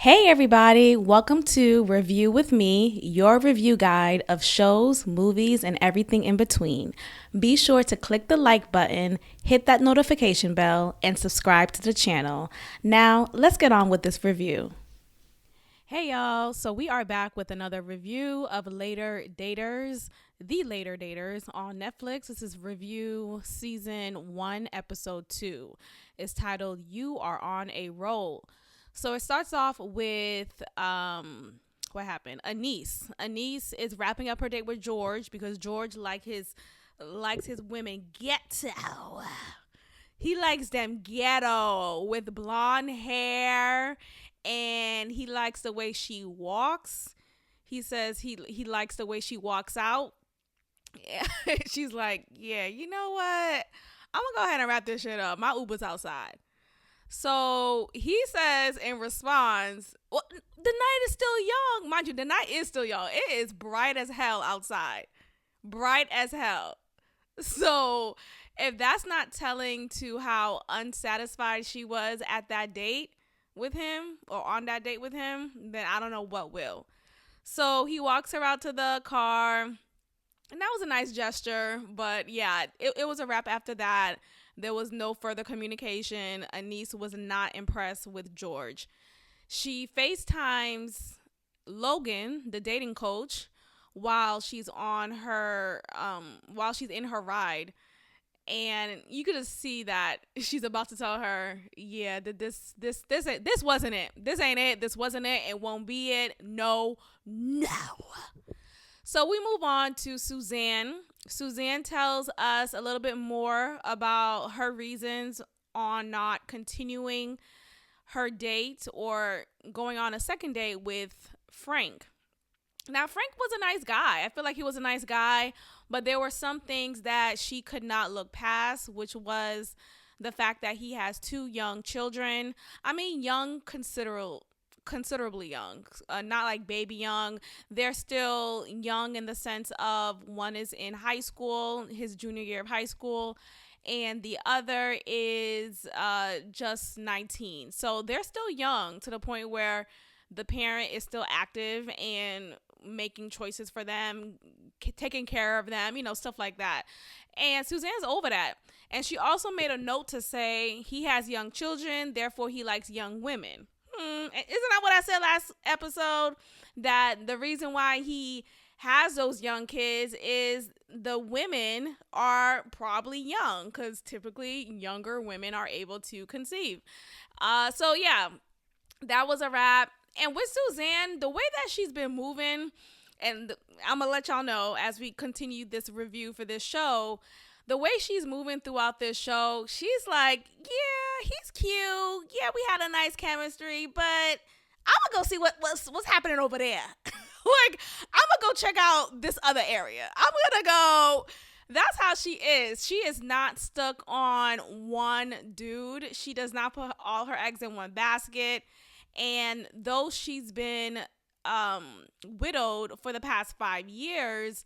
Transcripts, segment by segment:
Hey everybody, welcome to Review with Me, your review guide of shows, movies, and everything in between. Be sure to click the like button, hit that notification bell, and subscribe to the channel. Now, let's get on with this review. Hey y'all, so we are back with another review of Later Daters, The Later Daters on Netflix. This is review season 1, episode 2. It's titled You Are on a Roll. So it starts off with what happened? Anise is wrapping up her date with George because George likes his women ghetto. He likes them ghetto with blonde hair, and he likes the way she walks. He says he likes the way she walks out. She's like, yeah, you know what? I'm gonna go ahead and wrap this shit up. My Uber's outside. So he says in response, well, the night is still young. Mind you, the night is still young. It is bright as hell outside. Bright as hell. So if that's not telling to how unsatisfied she was at that date with him or on that date with him, then I don't know what will. So he walks her out to the car. And that was a nice gesture. But yeah, it was a wrap after that. There was no further communication. Anise was not impressed with George. She FaceTimes Logan, the dating coach, while she's in her ride. And you could just see that she's about to tell her, yeah, this wasn't it. This ain't it. This wasn't it. It won't be it. No. So we move on to Suzanne. Suzanne tells us a little bit more about her reasons on not continuing her date or going on a second date with Frank. Now, Frank was a nice guy. I feel like he was a nice guy, but there were some things that she could not look past, which was the fact that he has 2 young children. I mean, young, considerably young, not like baby young. They're still young in the sense of one is in high school, his junior year of high school, and the other is just 19. So they're still young to the point where the parent is still active and making choices for them, taking care of them, stuff like that. And Suzanne's over that. And she also made a note to say he has young children, therefore he likes young women. Isn't that what I said last episode? That the reason why he has those young kids is the women are probably young because typically younger women are able to conceive. So yeah, that was a wrap. And with Suzanne, the way that she's been moving, and I'm going to let y'all know as we continue this review for this show, the way she's moving throughout this show, she's like, yeah, he's cute. Yeah, we had a nice chemistry, but I'm going to go see what's happening over there. Like, I'm going to go check out this other area. I'm going to go. That's how she is. She is not stuck on one dude. She does not put all her eggs in one basket. And though she's been widowed for the past 5 years,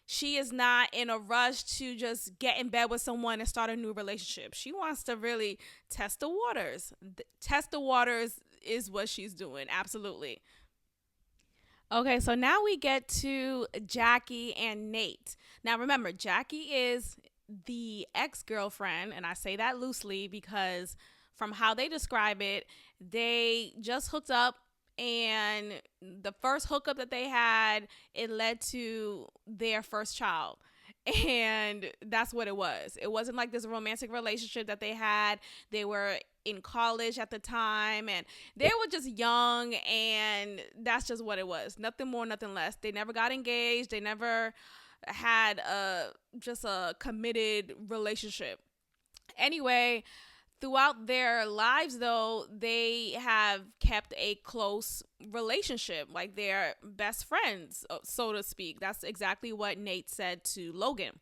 she is not in a rush to just get in bed with someone and start a new relationship. She wants to really test the waters. Test the waters is what she's doing. Absolutely. Okay, so now we get to Jackie and Nate. Now remember, Jackie is the ex-girlfriend, and I say that loosely because from how they describe it, they just hooked up, and the first hookup that they had, it led to their first child. And that's what it was. It wasn't like this romantic relationship that they had. They were in college at the time, and they were just young, and that's just what it was. Nothing more, nothing less. They never got engaged. They never had just a committed relationship. Anyway, throughout their lives, though, they have kept a close relationship, like they're best friends, so to speak. That's exactly what Nate said to Logan.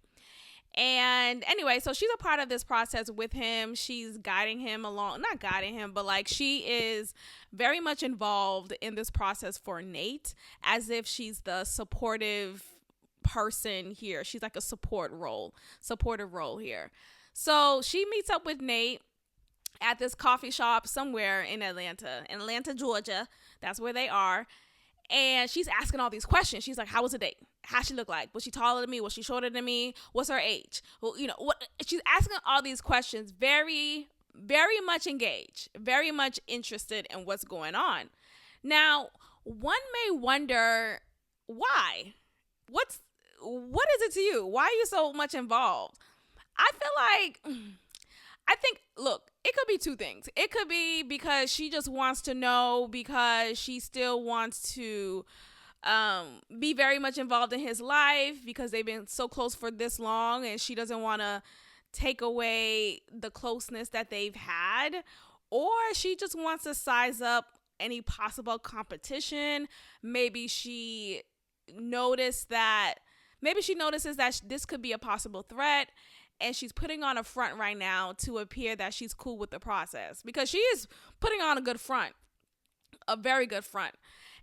And anyway, so she's a part of this process with him. She's guiding him along, not guiding him, but like she is very much involved in this process for Nate, as if she's the supportive person here. She's like a supportive role here. So she meets up with Nate. at this coffee shop somewhere in Atlanta, Georgia. That's where they are. And she's asking all these questions. She's like, how was the date? How she look like? Was she taller than me? Was she shorter than me? What's her age? Well, what she's asking all these questions, very, very much engaged, very much interested in what's going on. Now, one may wonder why. What is it to you? Why are you so much involved? I feel like I think, look, it could be two things. It could be because she just wants to know, because she still wants to be very much involved in his life because they've been so close for this long, and she doesn't want to take away the closeness that they've had. Or she just wants to size up any possible competition. Maybe she notices that this could be a possible threat, and she's putting on a front right now to appear that she's cool with the process, because she is putting on a good front, a very good front.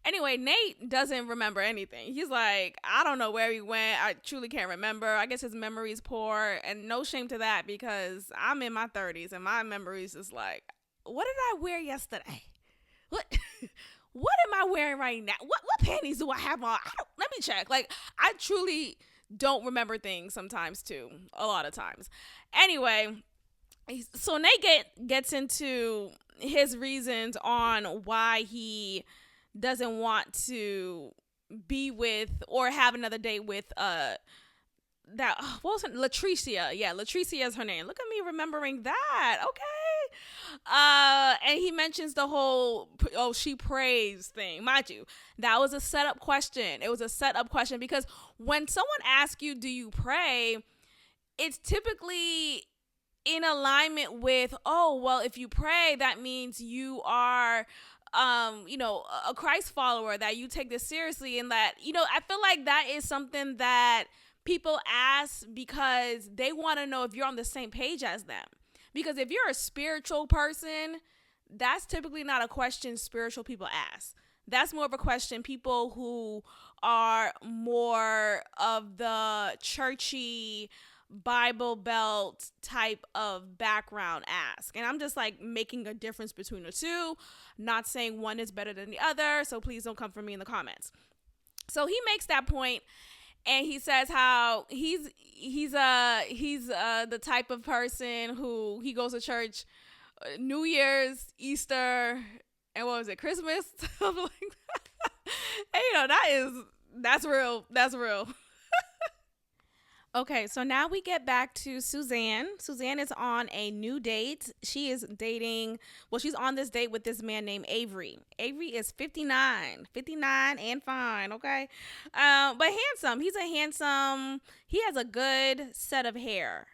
Anyway, Nate doesn't remember anything. He's like, I don't know where he went. I truly can't remember. I guess his memory is poor, and no shame to that, because I'm in my 30s and my memory is just like, what did I wear yesterday? What what am I wearing right now? What panties do I have on? Let me check. Like, I truly don't remember things sometimes too, a lot of times. Anyway, so Nate gets into his reasons on why he doesn't want to be with or have another date with what was her, Latricia. Yeah, Latricia is her name. Look at me remembering that. Okay. And he mentions the whole, she prays thing. Mind you, that was a setup question. It was a setup question because when someone asks you, do you pray? It's typically in alignment with, if you pray, that means you are, a Christ follower, that you take this seriously. And that, I feel like that is something that people ask because they want to know if you're on the same page as them. Because if you're a spiritual person, that's typically not a question spiritual people ask. That's more of a question people who are more of the churchy Bible Belt type of background ask. And I'm just like making a difference between the two, not saying one is better than the other. So please don't come for me in the comments. So he makes that point. And he says how he's the type of person who he goes to church New Year's, Easter, and what was it, Christmas? Something like that. And that's real. That's real. Okay, so now we get back to Suzanne. Suzanne is on a new date. She is dating, she's on this date with this man named Avery. Avery is 59 and fine, okay? But handsome. He has a good set of hair,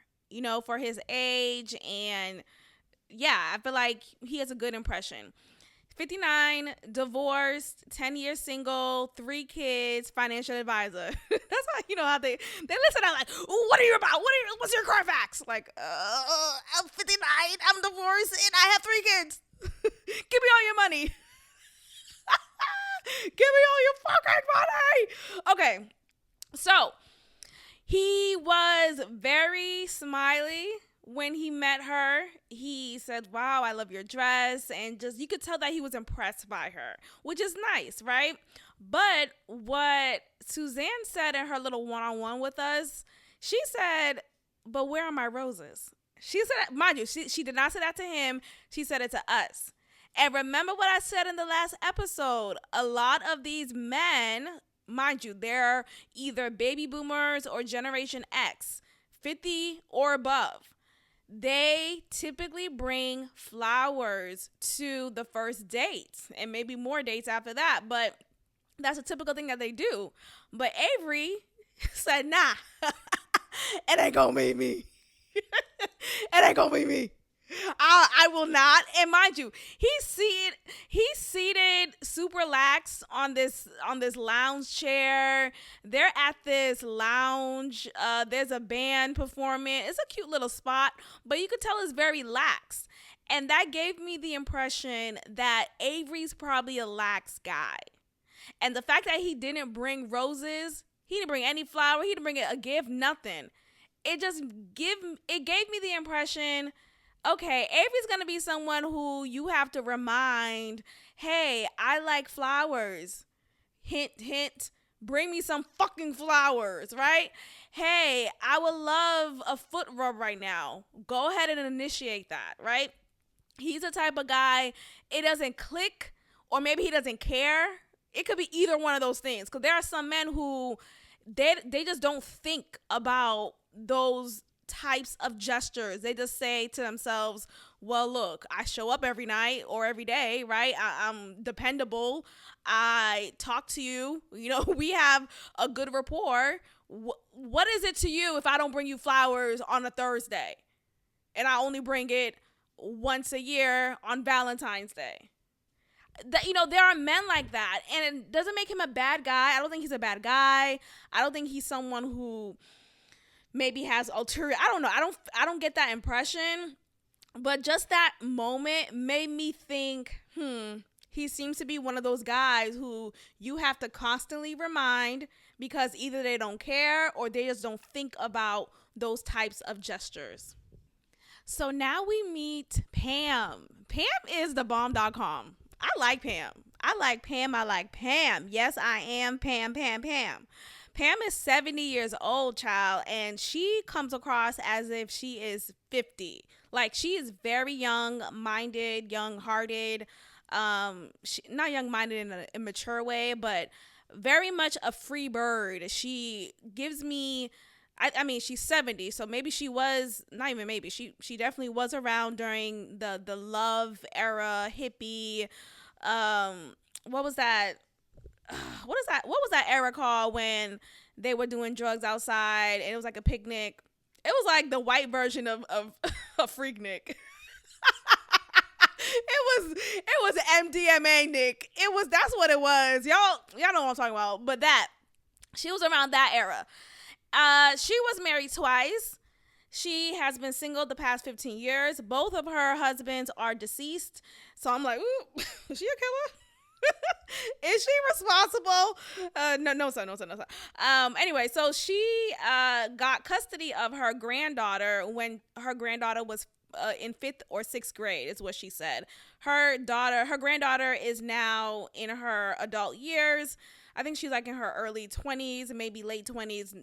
for his age. And yeah, I feel like he has a good impression. 59, divorced, 10 years single, 3 kids, financial advisor. That's how they listen out like, what are you about? What's your Carfax? Like, I'm 59, I'm divorced, and I have 3 kids. Give me all your money. Give me all your fucking money. Okay, so he was very smiley. When he met her, he said, wow, I love your dress. And just, you could tell that he was impressed by her, which is nice, right? But what Suzanne said in her little one-on-one with us, she said, but where are my roses? She said, mind you, she did not say that to him. She said it to us. And remember what I said in the last episode. A lot of these men, mind you, they're either baby boomers or Generation X, 50 or above. They typically bring flowers to the first date and maybe more dates after that. But that's a typical thing that they do. But Avery said, nah, it ain't gonna be me. It ain't gonna be me. I will not. And mind you, he's seated super lax on this lounge chair. They're at this lounge. There's a band performing. It's a cute little spot, but you could tell it's very lax. And that gave me the impression that Avery's probably a lax guy. And the fact that he didn't bring roses, he didn't bring any flower, he didn't bring a gift, nothing. It gave me the impression Okay, Avery's gonna be someone who you have to remind, hey, I like flowers. Hint, hint. Bring me some fucking flowers, right? Hey, I would love a foot rub right now. Go ahead and initiate that, right? He's the type of guy, it doesn't click, or maybe he doesn't care. It could be either one of those things. Because there are some men who they just don't think about those types of gestures. They just say to themselves, well, look, I show up every night or every day, right? I'm dependable. I talk to you. You know, we have a good rapport. What is it to you if I don't bring you flowers on a Thursday and I only bring it once a year on Valentine's Day? That, you know, there are men like that, and it doesn't make him a bad guy. I don't think he's a bad guy. I don't think he's someone who maybe has ulterior. I don't know. I don't get that impression. But just that moment made me think, he seems to be one of those guys who you have to constantly remind, because either they don't care or they just don't think about those types of gestures. So now we meet Pam. Pam is the bomb.com. I like Pam. I like Pam. I like Pam. Yes, I am Pam, Pam, Pam. Pam is 70 years old, child, and she comes across as if she is 50. Like, she is very young-minded, young-hearted. Not young-minded in an immature way, but very much a free bird. She gives me, I mean, she's 70, so maybe she was, not even maybe, she definitely was around during the love era, hippie, what was that? What was that era called when they were doing drugs outside and it was like a picnic? It was like the white version of a Freaknik. It was MDMA, Nick. That's what it was. Y'all know what I'm talking about. But that, she was around that era. She was married twice. She has been single the past 15 years. Both of her husbands are deceased. So I'm like, ooh, is she a killer? Is she responsible? No, sir. Anyway, so she got custody of her granddaughter when her granddaughter was in 5th or 6th grade, is what she said. Her granddaughter is now in her adult years. I think she's like in her early 20s, maybe late 20s,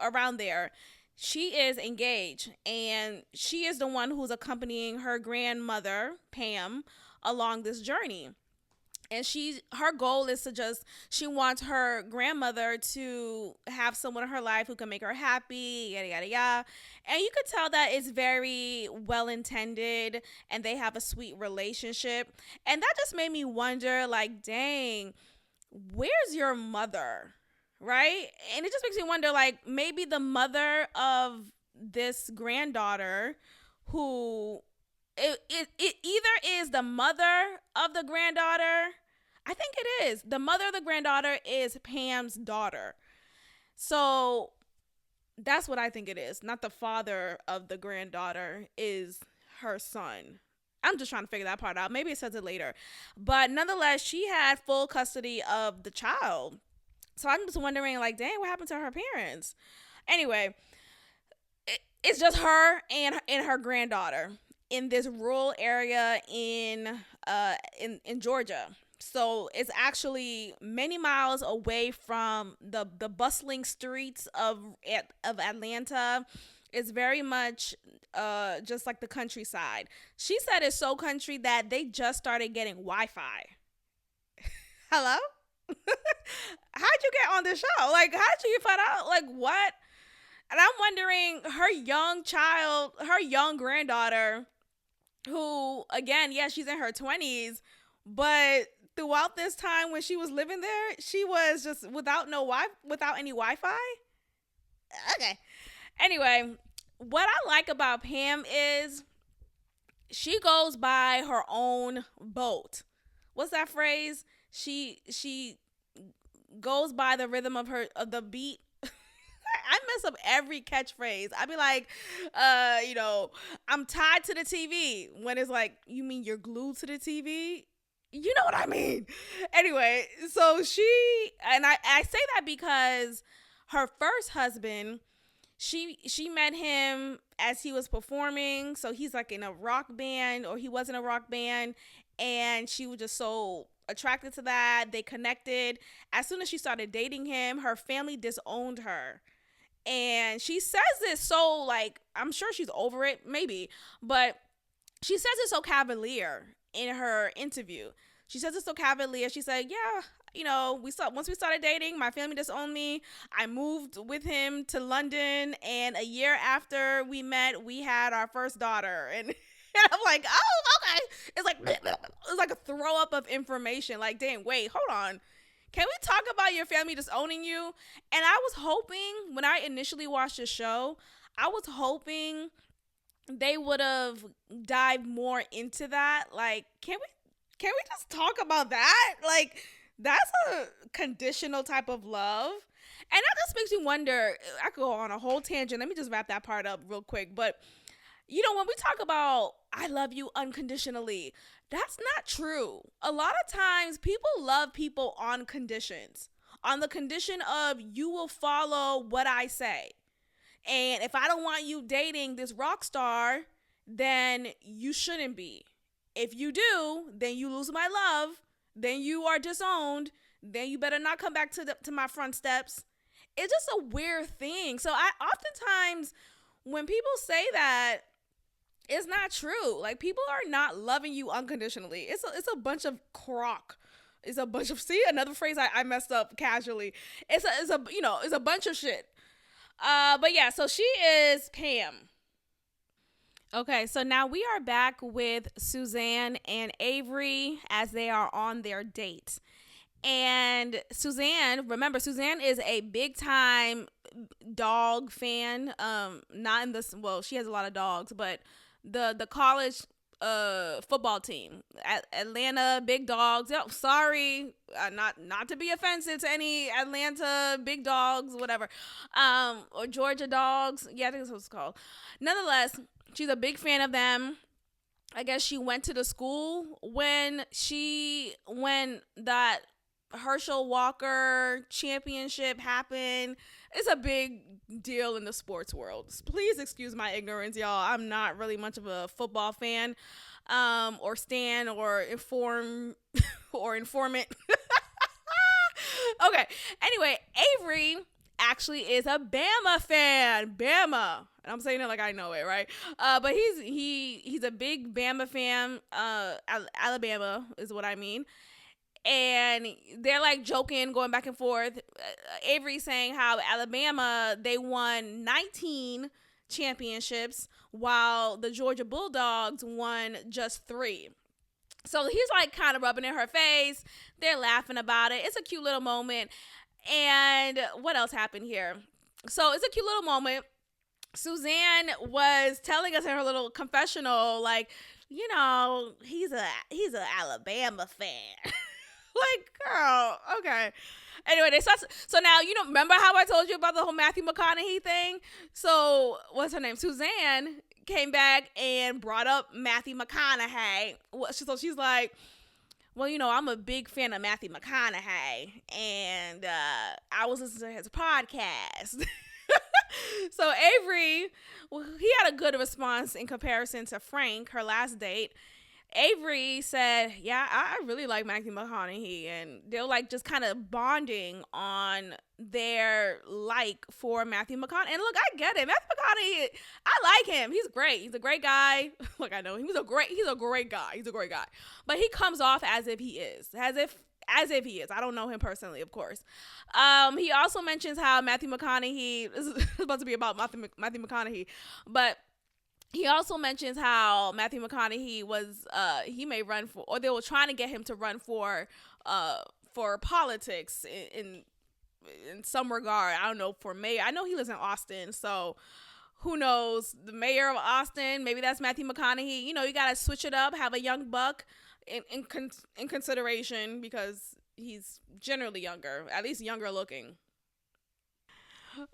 around there. She is engaged, and she is the one who's accompanying her grandmother, Pam, along this journey. And her goal is she wants her grandmother to have someone in her life who can make her happy, yada, yada, yada. And you could tell that it's very well intended and they have a sweet relationship. And that just made me wonder, like, dang, where's your mother? Right? And it just makes me wonder, like, maybe the mother of this granddaughter, who it either is the mother of the granddaughter. I think it is. The mother of the granddaughter is Pam's daughter. So that's what I think it is. Not the father of the granddaughter is her son. I'm just trying to figure that part out. Maybe it says it later. But nonetheless, she had full custody of the child. So I'm just wondering, like, dang, what happened to her parents? Anyway, it's just her and her granddaughter in this rural area in Georgia. So it's actually many miles away from the bustling streets of Atlanta. It's very much just like the countryside. She said it's so country that they just started getting Wi-Fi. Hello? How'd you get on this show? Like, how did you find out? Like, what? And I'm wondering, her young granddaughter, who, again, yeah, she's in her 20s, but throughout this time when she was living there, she was just without any Wi-Fi. Okay. Anyway, what I like about Pam is she goes by her own boat. What's that phrase? She goes by the rhythm of the beat. I mess up every catchphrase. I'd be like, I'm tied to the TV. When it's like, you mean you're glued to the TV? You know what I mean? Anyway, so I say that because her first husband, She met him as he was performing, so he's like in a rock band, or he was in a rock band, and she was just so attracted to that. They connected. As soon as she started dating him, her family disowned her. And she says this so, like, I'm sure she's over it, maybe, but she says it so cavalier in her interview. She says it so cavalier. She said, "Yeah, once we started dating, my family disowned me. I moved with him to London, and a year after we met, we had our first daughter." And I'm like, "Oh, okay." It's like a throw up of information. Like, dang, wait, hold on. Can we talk about your family disowning you? And I was hoping, when I initially watched the show, I was hoping they would have dived more into that. Like, can we just talk about that? Like, that's a conditional type of love. And that just makes me wonder. I could go on a whole tangent. Let me just wrap that part up real quick. But when we talk about "I love you unconditionally," that's not true. A lot of times people love people on conditions. On the condition of, you will follow what I say. And if I don't want you dating this rock star, then you shouldn't be. If you do, then you lose my love. Then you are disowned. Then you better not come back to my front steps. It's just a weird thing. So I oftentimes, when people say that, it's not true. Like, people are not loving you unconditionally. It's a bunch of crock. It's a bunch of, see, another phrase I messed up casually. It's a bunch of shit. But yeah, so she is Pam. Okay, so now we are back with Suzanne and Avery as they are on their date. And remember, Suzanne is a big time dog fan. Not in this, well, she has a lot of dogs, but the college football team, Atlanta Big Dogs. Yep, sorry, not to be offensive to any Atlanta Big Dogs, whatever, or Georgia Dogs. Yeah, I think that's what it's called. Nonetheless, she's a big fan of them. I guess she went to the school when that Herschel Walker championship happened. It's a big deal in the sports world. Please excuse my ignorance, y'all. I'm not really much of a football fan, or stan, or or informant. Okay. Anyway, Avery actually is a Bama fan. Bama. And I'm saying it like I know it, right? But he's a big Bama fan. Alabama is what I mean. And they're like joking, going back and forth. Avery saying how Alabama, they won 19 championships, while the Georgia Bulldogs won just 3. So he's like kind of rubbing in her face. They're laughing about it. It's a cute little moment. And what else happened here? So it's a cute little moment. Suzanne was telling us in her little confessional, like, he's a Alabama fan. Like, girl, okay. Anyway, so now, remember how I told you about the whole Matthew McConaughey thing? So, what's her name? Suzanne came back and brought up Matthew McConaughey. So she's like, well, I'm a big fan of Matthew McConaughey, and I was listening to his podcast. So Avery, he had a good response in comparison to Frank, her last date. Avery said, yeah, I really like Matthew McConaughey, and they're like just kind of bonding on their like for Matthew McConaughey. And look, I get it. Matthew McConaughey, I like him. He's great. He's a great guy. Look, I know he's a great guy. He's a great guy. But he comes off as if he is. As if he is. I don't know him personally, of course. He also mentions how Matthew McConaughey, this is about to be about Matthew McConaughey, but he also mentions how Matthew McConaughey was, he may run for, or they were trying to get him to run for politics in some regard. I don't know, for mayor. I know he lives in Austin, so who knows? The mayor of Austin, maybe that's Matthew McConaughey. You got to switch it up, have a young buck in consideration, because he's generally younger, at least younger looking.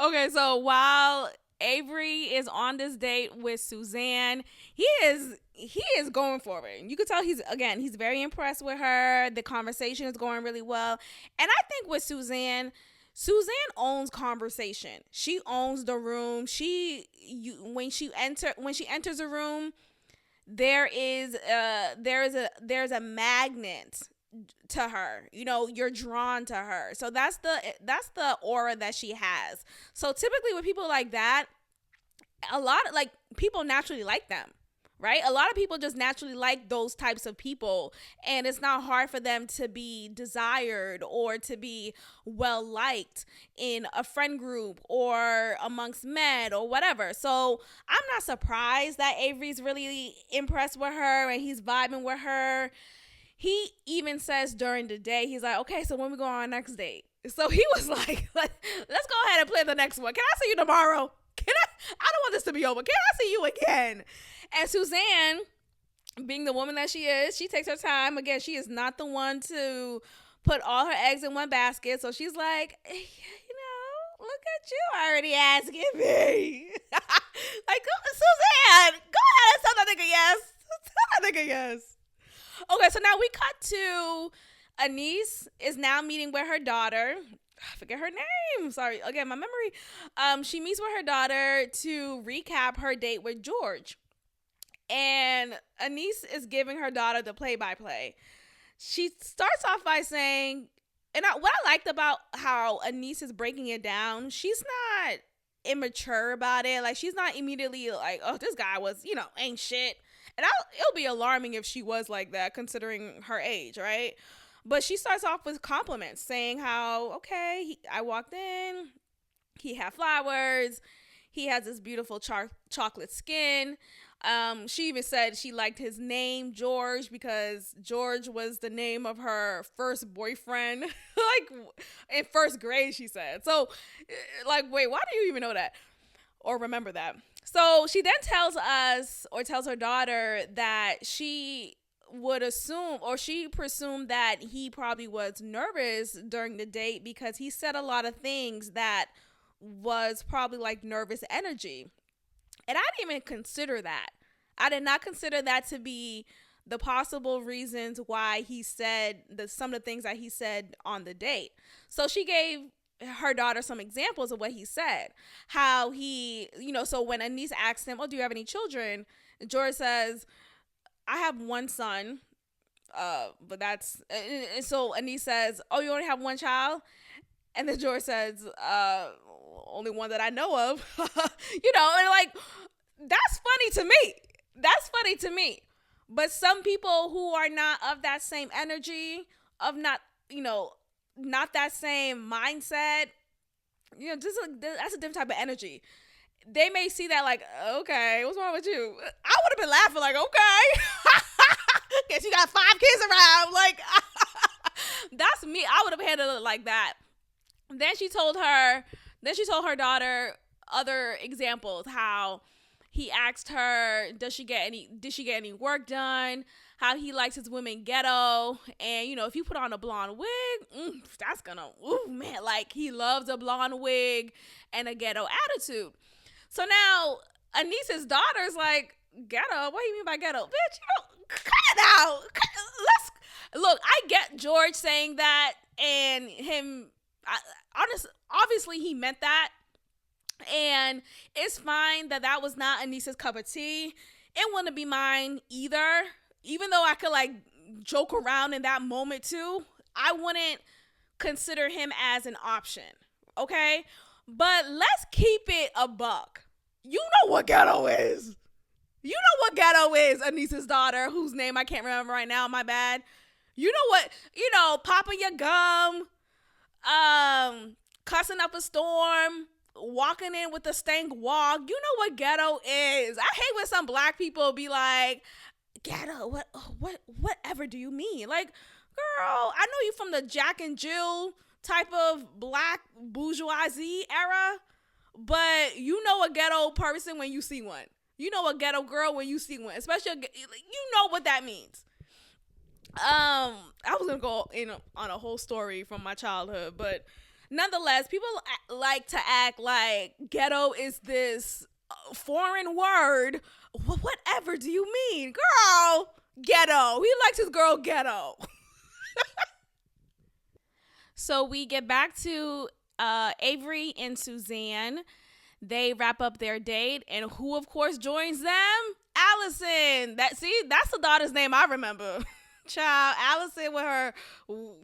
Okay, so while Avery is on this date with Suzanne, he is going for it. You can tell he's very impressed with her. The conversation is going really well. And I think with Suzanne, Suzanne owns conversation. She owns the room. When she enters a room, there's a magnet to her. You're drawn to her. So that's the aura that she has. So typically with people like that, a lot of like people naturally like them, right? A lot of people just naturally like those types of people, and it's not hard for them to be desired or to be well liked in a friend group or amongst men or whatever. So I'm not surprised that Avery's really impressed with her and he's vibing with her. He even says during the day, he's like, okay, so when we go on our next date? So he was like, let's go ahead and play the next one. Can I see you tomorrow? I don't want this to be over. Can I see you again? And Suzanne, being the woman that she is, she takes her time. Again, she is not the one to put all her eggs in one basket. So she's like, look at you already asking me. Like, Suzanne, go ahead and tell that nigga yes. Tell that nigga yes. Okay, so now we cut to Anise is now meeting with her daughter. I forget her name. Sorry. Again, my memory. She meets with her daughter to recap her date with George. And Anise is giving her daughter the play-by-play. She starts off by saying, what I liked about how Anise is breaking it down, she's not immature about it. Like, she's not immediately like, oh, this guy was, ain't shit. And it'll be alarming if she was like that, considering her age, right? But she starts off with compliments, saying how, okay, I walked in, he had flowers, he has this beautiful chocolate skin. She even said she liked his name, George, because George was the name of her first boyfriend, like in first grade, she said. So, like, wait, why do you even know that or remember that? So she then tells her daughter that she would assume, or she presumed, that he probably was nervous during the date because he said a lot of things that was probably like nervous energy. And I didn't even consider that. I did not consider that to be the possible reasons why he said some of the things that he said on the date. So she gave her daughter some examples of what he said. How he, so when Anise asked him, oh, do you have any children? George says, I have one son, but that's, and so Anise says, oh, you only have one child? And then George says, only one that I know of. And like, that's funny to me. That's funny to me. But some people who are not of that same energy, of not that same mindset, that's a different type of energy. They may see that like, okay, what's wrong with you? I would have been laughing like, okay. Guess you got 5 kids around. Like, that's me. I would have handled it like that. Then she told her daughter other examples, how he asked her, did she get any work done? How he likes his women ghetto. And, if you put on a blonde wig, that's gonna, man, like, he loves a blonde wig and a ghetto attitude. So now Anise's daughter's like, ghetto? What do you mean by ghetto? Bitch, cut it out. Look, I get George saying that, and him, obviously he meant that. And it's fine that was not Anise's cup of tea. It wouldn't be mine either. Even though I could like joke around in that moment too, I wouldn't consider him as an option. Okay? But let's keep it a buck. You know what ghetto is. You know what ghetto is, Anise's daughter, whose name I can't remember right now, my bad. You know what, popping your gum, cussing up a storm, walking in with a stank walk. You know what ghetto is. I hate when some black people be like, ghetto, whatever do you mean? Like, girl, I know you from the Jack and Jill type of black bourgeoisie era, but you know a ghetto person when you see one. You know a ghetto girl when you see one, especially, you know what that means. I was gonna go in on a whole story from my childhood, but nonetheless, people like to act like ghetto is this foreign word. Whatever do you mean? Girl, ghetto. He likes his girl ghetto. So we get back to Avery and Suzanne, they wrap up their date, and who, of course, joins them? Allison. That's the daughter's name I remember. Child, Allison with her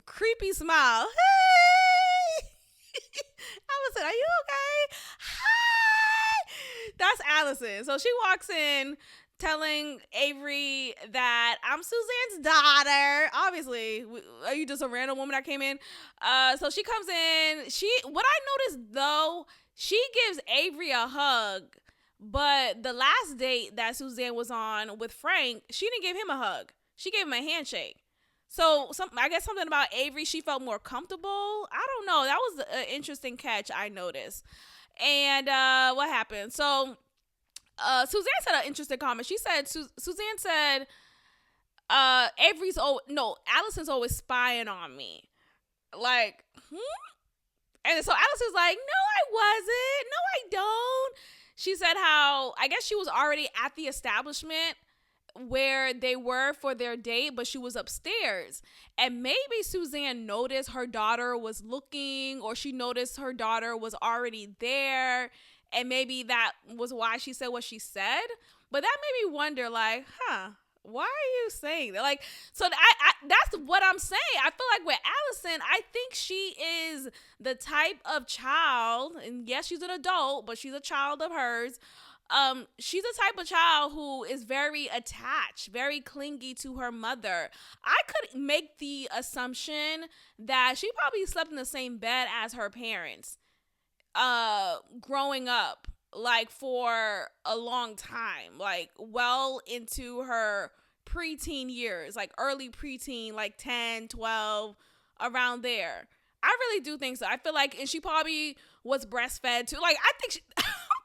creepy smile. Hey, Allison, are you okay? Hi. That's Allison. So she walks in telling Avery that I'm Suzanne's daughter. Obviously, are you just a random woman that came in? So she comes in. What I noticed though, she gives Avery a hug, but the last date that Suzanne was on with Frank, she didn't give him a hug. She gave him a handshake. So I guess something about Avery, she felt more comfortable. I don't know. That was an interesting catch I noticed. And what happened? So Suzanne said an interesting comment. She said, Suzanne said, Allison's always spying on me. Like, And so Allison's like, no, I wasn't. No, I don't. She said how, I guess she was already at the establishment where they were for their date, but she was upstairs. And maybe Suzanne noticed her daughter was looking, or she noticed her daughter was already there. And maybe that was why she said what she said. But that made me wonder, like, why are you saying that? Like, so that's what I'm saying. I feel like with Allison, I think she is the type of child, and yes, she's an adult, but she's a child of hers. She's the type of child who is very attached, very clingy to her mother. I could make the assumption that she probably slept in the same bed as her parents, growing up, like for a long time, like well into her preteen years, like early preteen, like 10, 12, around there. I really do think so. I feel like, and she probably was breastfed too. Like, I think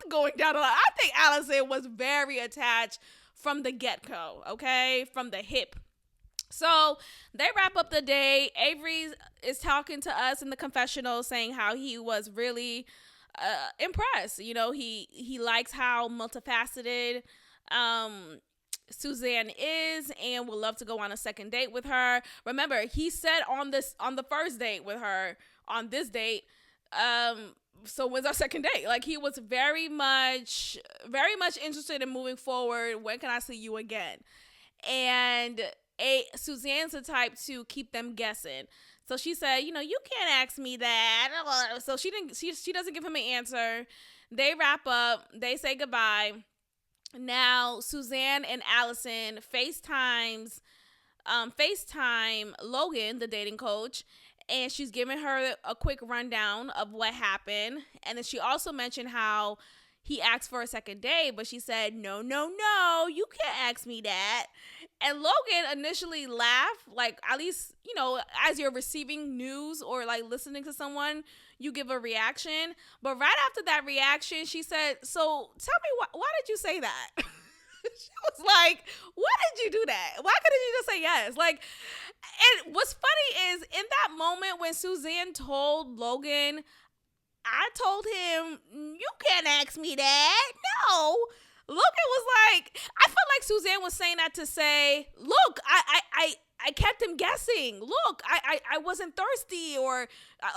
going down a lot. I think Allison was very attached from the get-go, okay? From the hip. So they wrap up the day. Avery is talking to us in the confessional, saying how he was really impressed. You know, he likes how multifaceted Suzanne is, and would love to go on a second date with her. Remember, he said on the first date with her, on this date, so when's our second date? Like, he was very much interested in moving forward. When can I see you again? And Suzanne's the type to keep them guessing. So she said, you can't ask me that. So she doesn't give him an answer. They wrap up. They say goodbye. Now Suzanne and Allison FaceTime Logan, the dating coach, and she's giving her a quick rundown of what happened. And then she also mentioned how he asked for a second date, but she said, no, you can't ask me that. And Logan initially laughed, like, at least, as you're receiving news or like listening to someone, you give a reaction. But right after that reaction, she said, so tell me, why did you say that? She was like, why did you do that? Why couldn't you just say yes? Like, and what's funny is in that moment when Suzanne told Logan, I told him, you can't ask me that. No. Logan was like, I felt like Suzanne was saying that to say, look, I kept him guessing. Look, I wasn't thirsty. Or,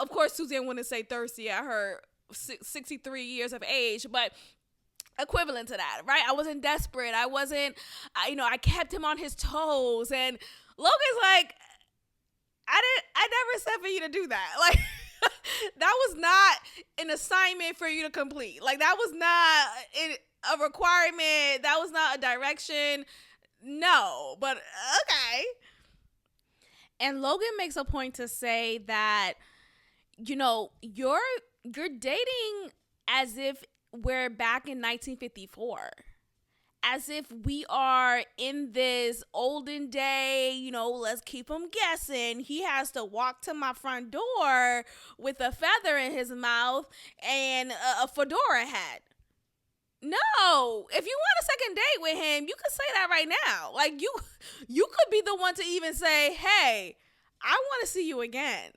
of course, Suzanne wouldn't say thirsty at her 63 years of age, but equivalent to that, right? I wasn't desperate. I wasn't, I kept him on his toes. And Logan's like, I never said for you to do that. Like, that was not an assignment for you to complete. Like, that was not a requirement. That was not a direction. No, but okay. And Logan makes a point to say that, you're dating as if we're back in 1954. As if we are in this olden day, let's keep him guessing. He has to walk to my front door with a feather in his mouth and a fedora hat. No, if you want a second date with him, you could say that right now. Like, you could be the one to even say, hey, I want to see you again.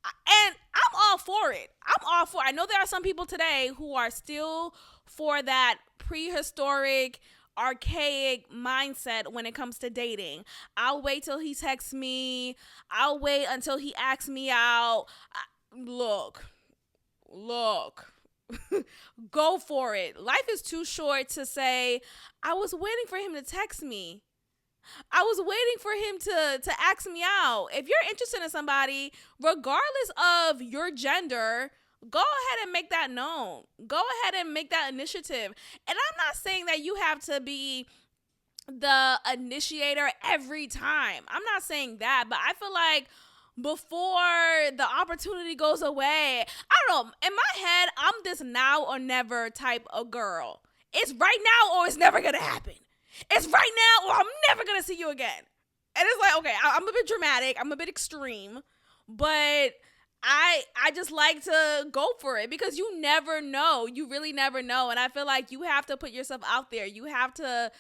And I'm all for it. I know there are some people today who are still for that prehistoric, archaic mindset when it comes to dating. I'll wait till he texts me. I'll wait until he asks me out. Look, look, go for it. Life is too short to say, I was waiting for him to text me. I was waiting for him to ask me out. If you're interested in somebody, regardless of your gender, go ahead and make that known. Go ahead and make that initiative. And I'm not saying that you have to be the initiator every time. I'm not saying that, but I feel like before the opportunity goes away, I don't know, in my head, I'm this now or never type of girl. It's right now or it's never gonna happen. It's right now or I'm never gonna see you again. And it's like, okay, I'm a bit dramatic, I'm a bit extreme, but I just like to go for it because you never know. You really never know. And I feel like you have to put yourself out there. You have to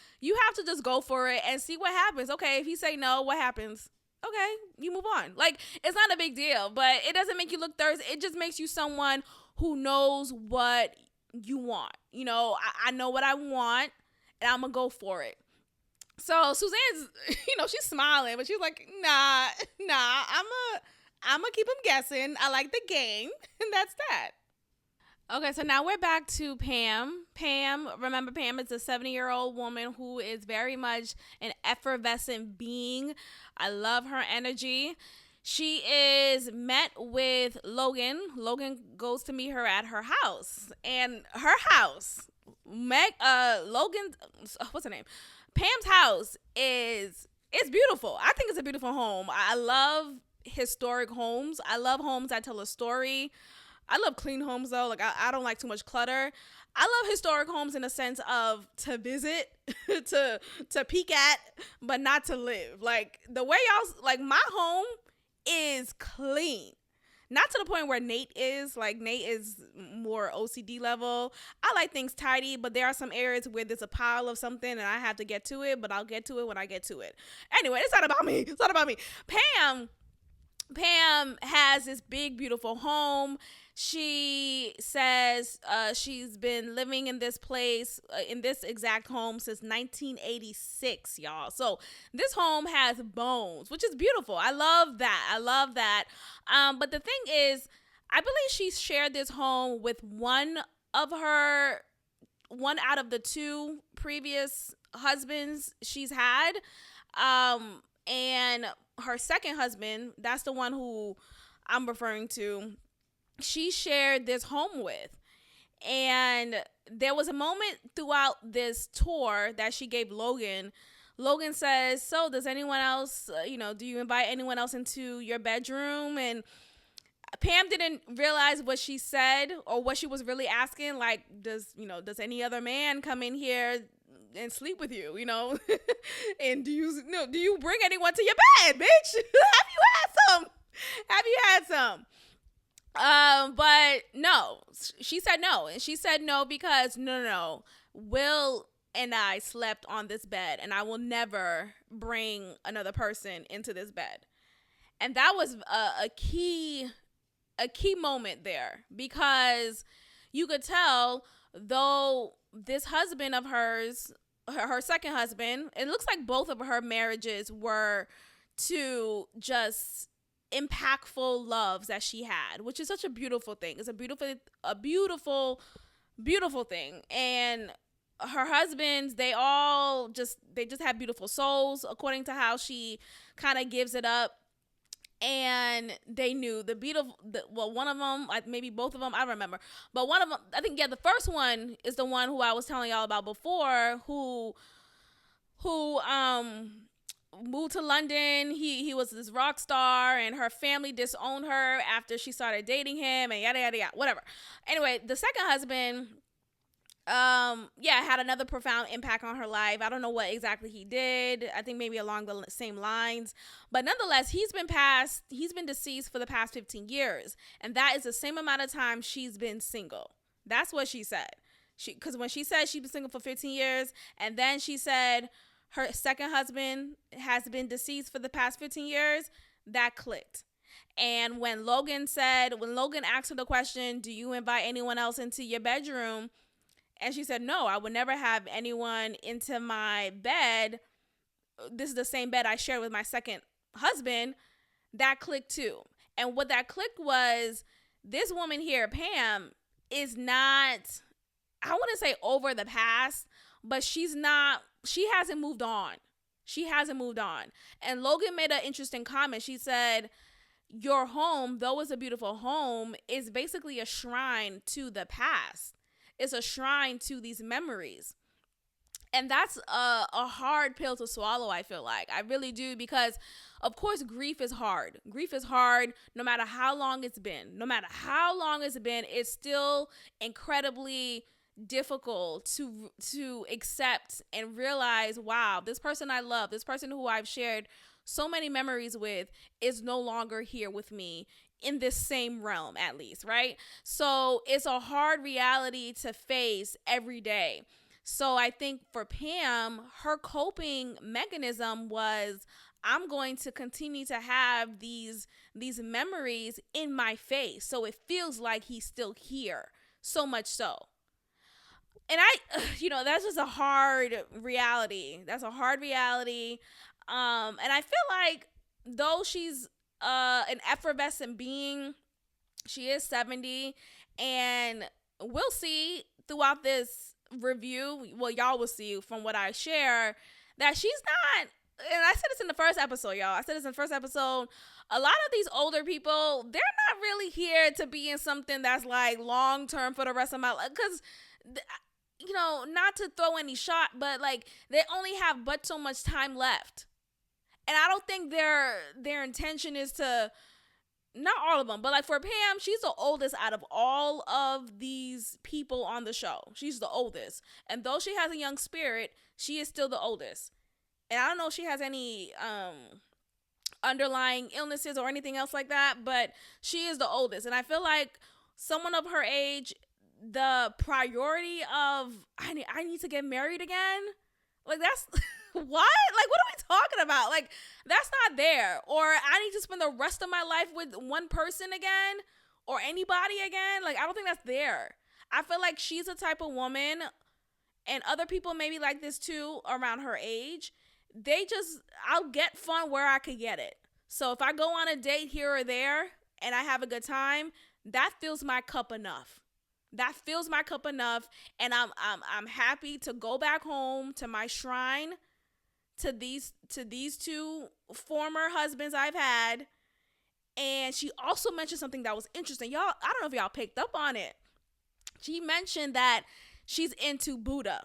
just go for it and see what happens. Okay, if he say no, what happens? Okay, you move on. Like, it's not a big deal, but it doesn't make you look thirsty. It just makes you someone who knows what you want. You know, I know what I want and I'm gonna go for it. So Suzanne's, she's smiling, but she's like, nah, I'm gonna keep him guessing. I like the game, and that's that. Okay, so now we're back to Pam. Remember Pam is a 70-year-old woman who is very much an effervescent being. I love her energy. She is met with Logan. Logan goes to meet her at her house. And her house, Logan, what's her name? Pam's house is beautiful. I think it's a beautiful home. I love historic homes. I love homes that tell a story. I love clean homes though. Like I don't like too much clutter. I love historic homes in the sense of to visit, to peek at, but not to live. Like the way y'all, like my home is clean. Not to the point where Nate is. Like Nate is more OCD level. I like things tidy, but there are some areas where there's a pile of something and I have to get to it, but I'll get to it when I get to it. Anyway, it's not about me. It's not about me. Pam has this big, beautiful home. She says she's been living in this place, in this exact home since 1986, y'all. So this home has bones, which is beautiful. I love that. But the thing is, I believe she shared this home with one out of the two previous husbands she's had. And her second husband, that's the one who I'm referring to, she shared this home with. And there was a moment throughout this tour that she gave Logan. Logan says, so does anyone else, do you invite anyone else into your bedroom? And Pam didn't realize what she said or what she was really asking. Like, does any other man come in here and sleep with you, and do you bring anyone to your bed, bitch? Have you had some? But no, she said no. And she said no because no. Will and I slept on this bed and I will never bring another person into this bed. And that was a key moment there because you could tell, though this husband of hers, her second husband, it looks like both of her marriages were to just impactful loves that she had, which is such a beautiful thing. It's a beautiful thing. And her husbands, they just have beautiful souls, according to how she kind of gives it up. And they knew one of them, like maybe both of them, I don't remember. But one of them, I think, the first one is the one who I was telling y'all about before, who moved to London. He was this rock star and her family disowned her after she started dating him and yada, yada, yada, whatever. Anyway, the second husband, had another profound impact on her life. I don't know what exactly he did. I think maybe along the same lines, but nonetheless, he's been deceased for the past 15 years. And that is the same amount of time she's been single. That's what she said. Because when she said she's been single for 15 years, and then she said her second husband has been deceased for the past 15 years, that clicked. And when Logan asked her the question, do you invite anyone else into your bedroom? And she said, no, I would never have anyone into my bed. This is the same bed I shared with my second husband. That clicked too. And what that clicked was this woman here, Pam, is not, I wouldn't say over the past, but she hasn't moved on. She hasn't moved on. And Logan made an interesting comment. She said, your home, though it's a beautiful home, is basically a shrine to the past. It's a shrine to these memories. And that's a hard pill to swallow, I feel like. I really do, because, of course, grief is hard. Grief is hard no matter how long it's been. No matter how long it's been, it's still incredibly difficult to accept and realize, wow, this person I love, this person who I've shared so many memories with, is no longer here with me in this same realm, at least, right? So it's a hard reality to face every day. So I think for Pam, her coping mechanism was, I'm going to continue to have these memories in my face, so it feels like he's still here, so much so. And that's just a hard reality. That's a hard reality. And I feel like, though she's an effervescent being, she is 70, and we'll see throughout this review, well, y'all will see from what I share, that she's not, and I said this in the first episode, y'all. I said this in the first episode. A lot of these older people, they're not really here to be in something that's like long term for the rest of my life. Because, not to throw any shot, but like, they only have but so much time left. And I don't think their intention is to, not all of them, but like for Pam, she's the oldest out of all of these people on the show. She's the oldest. And though she has a young spirit, she is still the oldest. And I don't know if she has any underlying illnesses or anything else like that, but she is the oldest. And I feel like someone of her age, the priority of, I need to get married again, like, that's what? Like, what are we talking about? Like, that's not there. Or I need to spend the rest of my life with one person again, or anybody again. Like, I don't think that's there. I feel like she's the type of woman, and other people maybe like this too around her age. I'll get fun where I could get it. So if I go on a date here or there and I have a good time, that fills my cup enough. That fills my cup enough, and I'm happy to go back home to my shrine, to these two former husbands I've had. And she also mentioned something that was interesting. Y'all, I don't know if y'all picked up on it. She mentioned that she's into Buddha.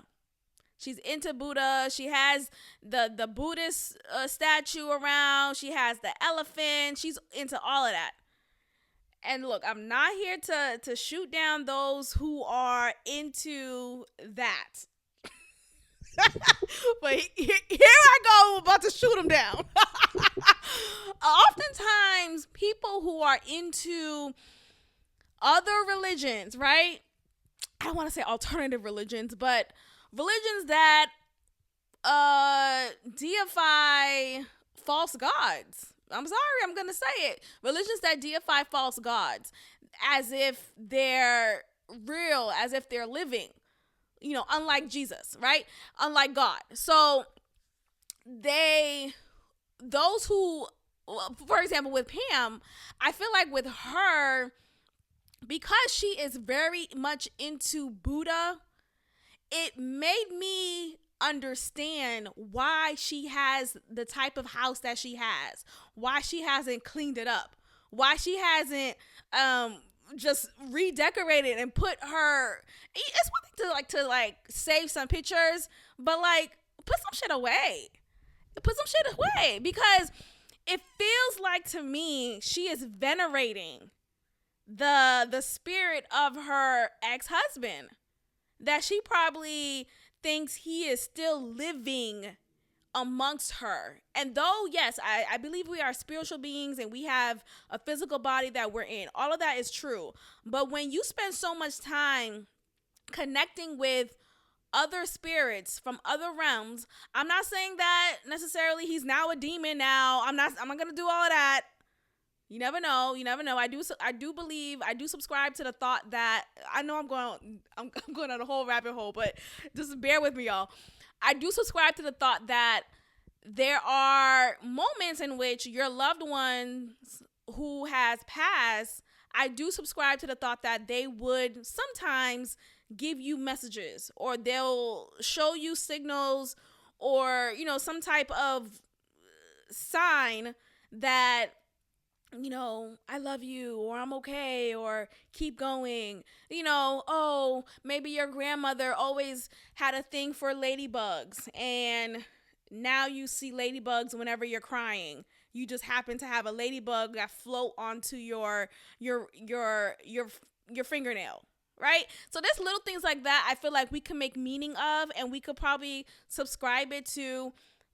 She's into Buddha. She has the Buddhist statue around. She has the elephant. She's into all of that. And look, I'm not here to shoot down those who are into that. But here I go, about to shoot them down. Oftentimes, people who are into other religions, right? I don't want to say alternative religions, but religions that deify false gods. I'm sorry, I'm going to say it. Religions that deify false gods as if they're real, as if they're living, unlike Jesus, right? Unlike God. So those who, for example, with Pam, I feel like with her, because she is very much into Buddha, it made me understand why she has the type of house that she has, why she hasn't cleaned it up, why she hasn't just redecorated and put her, it's one thing to save some pictures, but like put some shit away, because it feels like, to me, she is venerating the spirit of her ex-husband, that she probably thinks he is still living amongst her. And though, yes, I believe we are spiritual beings and we have a physical body that we're in, all of that is true. But when you spend so much time connecting with other spirits from other realms, I'm not saying that necessarily he's now a demon now. I'm not going to do all of that. You never know. I do subscribe to the thought that, I know I'm going on a whole rabbit hole, but just bear with me, y'all. I do subscribe to the thought that there are moments in which your loved ones who has passed, I do subscribe to the thought that they would sometimes give you messages, or they'll show you signals, or some type of sign that I love you, or I'm okay, or keep going. Oh, maybe your grandmother always had a thing for ladybugs, and now you see ladybugs whenever you're crying. You just happen to have a ladybug that float onto your fingernail, right? So there's little things like that I feel like we can make meaning of, and we could probably subscribe it to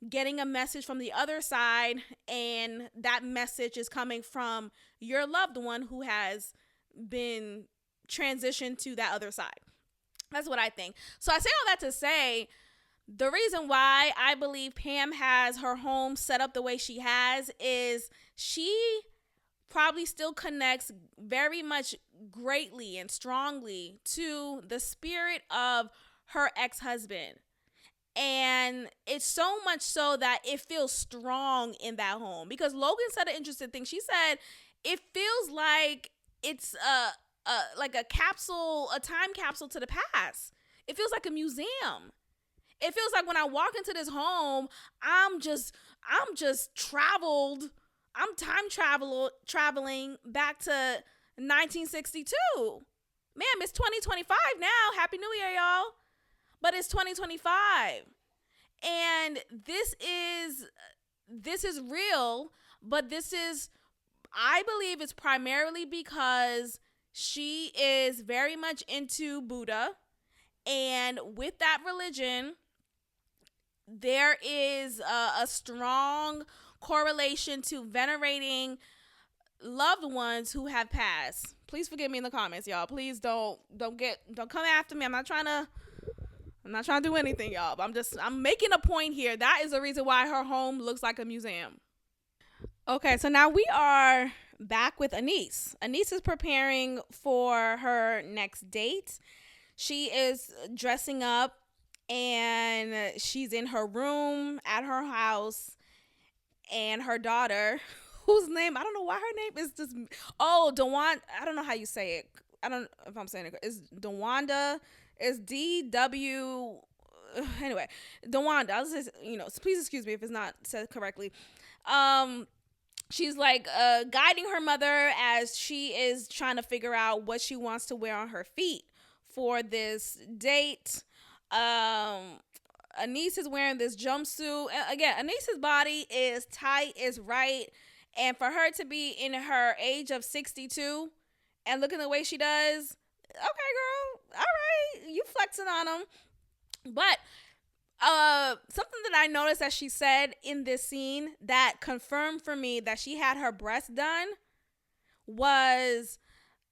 getting a message from the other side, and that message is coming from your loved one who has been transitioned to that other side. That's what I think. So I say all that to say, the reason why I believe Pam has her home set up the way she has is she probably still connects very much greatly and strongly to the spirit of her ex-husband. And it's so much so that it feels strong in that home. Because Logan said an interesting thing. She said it feels like it's like a capsule, a time capsule to the past. It feels like a museum. It feels like when I walk into this home, I'm just traveled. I'm traveling back to 1962. Man, it's 2025 now. Happy New Year, y'all. But it's 2025. And this is real, but I believe it's primarily because she is very much into Buddha, and with that religion there is a strong correlation to venerating loved ones who have passed. Please forgive me in the comments, y'all. Please don't come after me. I'm not trying to do anything, y'all. But I'm making a point here. That is the reason why her home looks like a museum. Okay, so now we are back with Anise. Anise is preparing for her next date. She is dressing up, and she's in her room at her house, and her daughter, whose name, I don't know why her name is just, Dewan, I don't know how you say it. I don't know if I'm saying it. It's Dewanda. It's DW. Anyway, Dewanda. I'll just, please excuse me if it's not said correctly. She's like guiding her mother as she is trying to figure out what she wants to wear on her feet for this date. Anise is wearing this jumpsuit. Again, Anise's body is tight, is right. And for her to be in her age of 62 and looking the way she does, okay, girl, all right, you flexing on them. But something that I noticed that she said in this scene that confirmed for me that she had her breast done was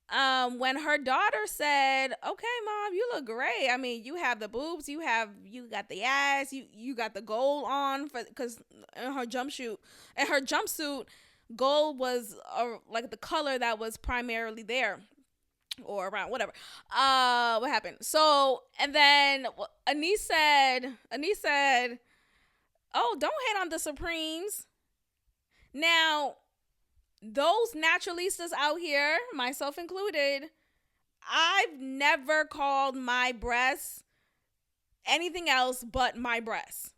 when her daughter said, "Okay, mom, you look great. I mean, you have the boobs, you got the ass, you got the gold on because in her jumpsuit, gold was like the color that was primarily there." Or around, whatever. What happened? So, and then Anise said, "Oh, don't hate on the Supremes." Now, those naturalistas out here, myself included, I've never called my breasts anything else but my breasts.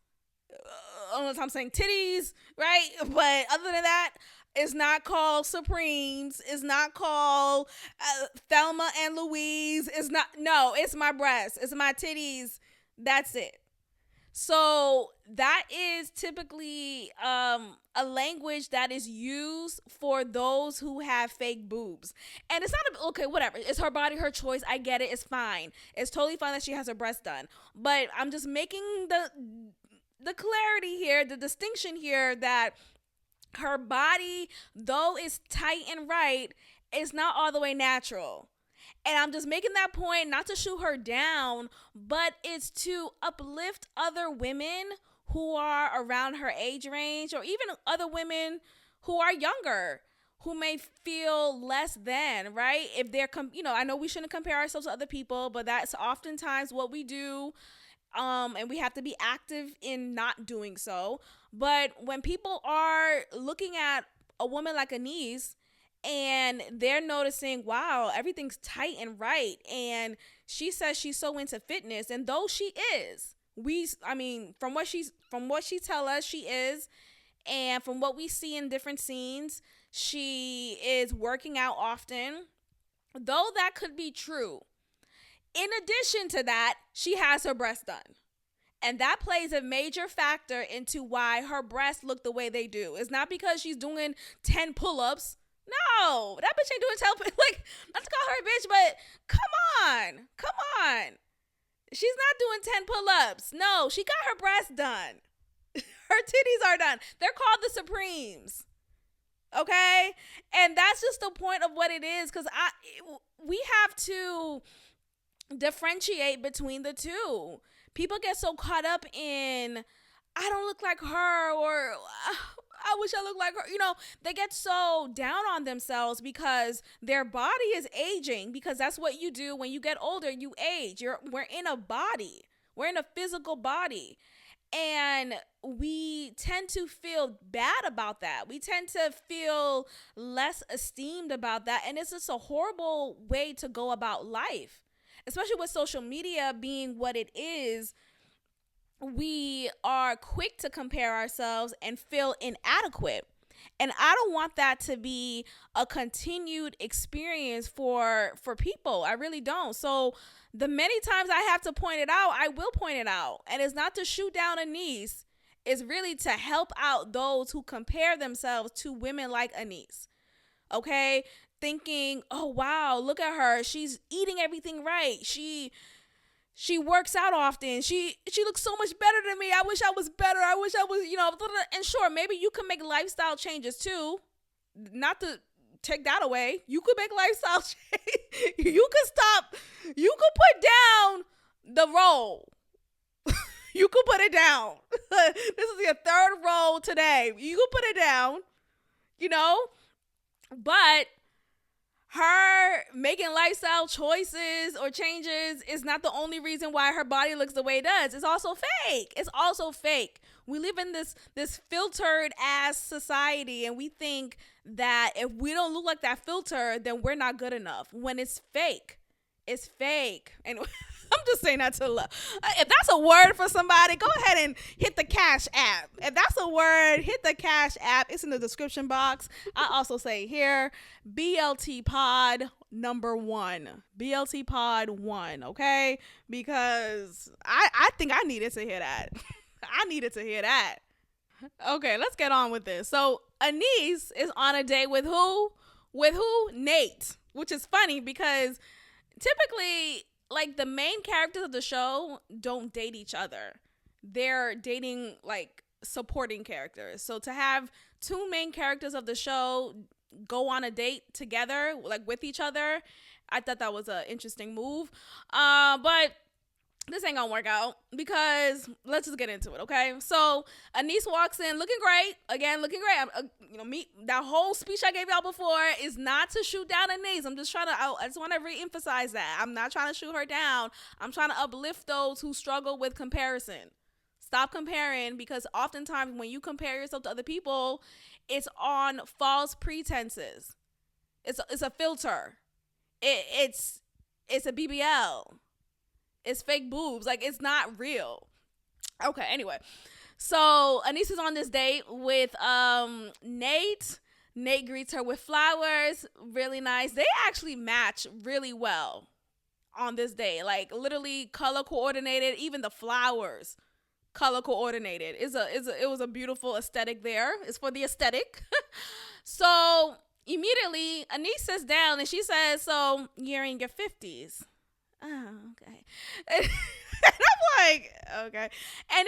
Unless I'm saying titties, right? But other than that, it's not called Supremes. It's not called Thelma and Louise. It's my breasts. It's my titties. That's it. So that is typically a language that is used for those who have fake boobs. And it's not okay, whatever. It's her body, her choice. I get it. It's fine. It's totally fine that she has her breast done. But I'm just making the clarity here, the distinction here, that her body, though it's tight and right, is not all the way natural. And I'm just making that point not to shoot her down, but it's to uplift other women who are around her age range, or even other women who are younger, who may feel less than, right? If they're, I know we shouldn't compare ourselves to other people, but that's oftentimes what we do. And we have to be active in not doing so. But when people are looking at a woman like Anise and they're noticing, wow, everything's tight and right. And she says she's so into fitness, and though she is, from what she tell us, she is, and from what we see in different scenes, she is working out often. Though that could be true, in addition to that, she has her breasts done. And that plays a major factor into why her breasts look the way they do. It's not because she's doing 10 pull-ups. No, that bitch ain't doing 10 like, not to call her a bitch, but come on. She's not doing 10 pull-ups. No, she got her breasts done. Her titties are done. They're called the Supremes. Okay? And that's just the point of what it is, because we have to differentiate between the two. People get so caught up in, I don't look like her, or I wish I looked like her. They get so down on themselves because their body is aging, because that's what you do when you get older. You age. We're in a body. We're in a physical body. And we tend to feel bad about that. We tend to feel less esteemed about that. And it's just a horrible way to go about life. Especially with social media being what it is, we are quick to compare ourselves and feel inadequate. And I don't want that to be a continued experience for people. I really don't. So the many times I have to point it out, I will point it out. And it's not to shoot down Anise. It's really to help out those who compare themselves to women like Anise. Okay? Thinking, oh wow, look at her, she's eating everything right, she works out often, she looks so much better than me, I wish I was better, I wish I was, and sure, maybe you can make lifestyle changes too, not to take that away. You could make lifestyle change. You could put down the roll. You could put it down. This is your third roll today. You could put it down, but her making lifestyle choices or changes is not the only reason why her body looks the way it does. It's also fake. We live in this filtered ass society, and we think that if we don't look like that filter, then we're not good enough. When it's fake. It's fake. And I'm just saying that to love. If that's a word for somebody, go ahead and hit the Cash app. If that's a word, hit the Cash app. It's in the description box. I also say here, BLT Pod #1. BLT Pod 1, okay? Because I think I needed to hear that. I needed to hear that. Okay, let's get on with this. So Anise is on a date with who? Nate. Which is funny because typically, like, the main characters of the show don't date each other. They're dating, like, supporting characters. So to have two main characters of the show go on a date together, like, with each other, I thought that was an interesting move. But this ain't gonna work out because let's just get into it, okay? So Anise walks in looking great. Again, looking great. That whole speech I gave y'all before is not to shoot down Anise. I'm just trying to, I just want to re-emphasize that. I'm not trying to shoot her down. I'm trying to uplift those who struggle with comparison. Stop comparing, because oftentimes when you compare yourself to other people, it's on false pretenses. It's a filter. It's a BBL. It's fake boobs. Like, it's not real. Okay, anyway. So Anise is on this date with Nate. Nate greets her with flowers. Really nice. They actually match really well on this day. Like, literally color coordinated. Even the flowers color coordinated. It was a beautiful aesthetic there. It's for the aesthetic. So immediately Anise sits down and she says, so you're in your 50s. Oh, okay. And I'm like, okay. And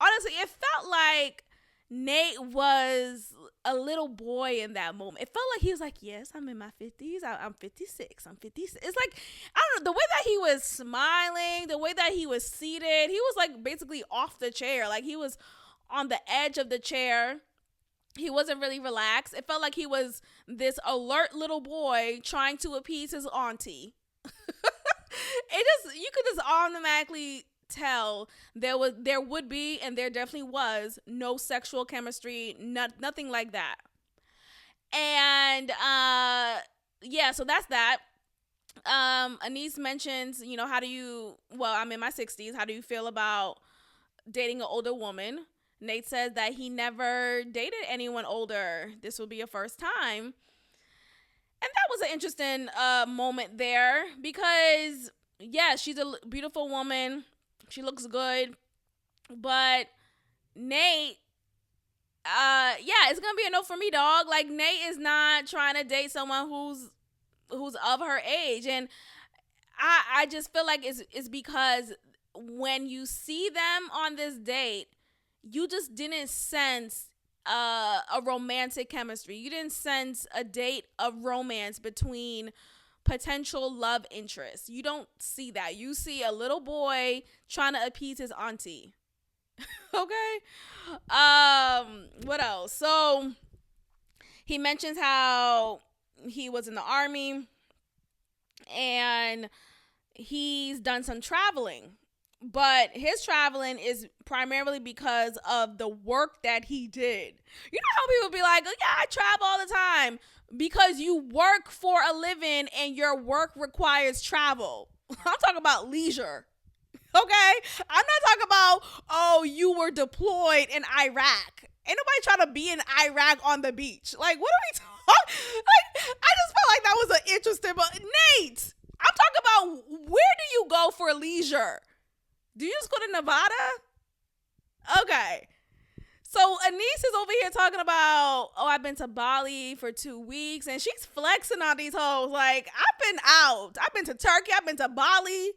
honestly, it felt like Nate was a little boy in that moment. It felt like he was like, yes, I'm in my 50s. I'm 56. I'm 56. It's like, I don't know, the way that he was smiling, the way that he was seated, he was like basically off the chair. Like, he was on the edge of the chair. He wasn't really relaxed. It felt like he was this alert little boy trying to appease his auntie. You could just automatically tell there would be, and there definitely was, no sexual chemistry, nothing like that. And yeah, so that's that. Anise mentions, how do you, well, I'm in my 60s. How do you feel about dating an older woman? Nate says that he never dated anyone older. This will be a first time. And that was an interesting moment there because, yeah, she's a beautiful woman. She looks good. But Nate, yeah, it's going to be a no for me, dog. Like, Nate is not trying to date someone who's of her age. And I just feel like it's because when you see them on this date, you just didn't sense a romantic chemistry. You didn't sense a date of romance between potential love interests. You don't see that. You see a little boy trying to appease his auntie. Okay. What else? So he mentions how he was in the army and he's done some traveling, but his traveling is primarily because of the work that he did. You know how people be like, oh, yeah, I travel all the time, because you work for a living and your work requires travel. I'm talking about leisure. Okay? I'm not talking about, oh, you were deployed in Iraq. Ain't nobody trying to be in Iraq on the beach. Like, what are we talking? Like, I just felt like that was an interesting, but Nate, I'm talking about, where do you go for leisure? Do you just go to Nevada? Okay. So Anise is over here talking about, oh, I've been to Bali for 2 weeks, and she's flexing on these hoes. Like, I've been out. I've been to Turkey. I've been to Bali.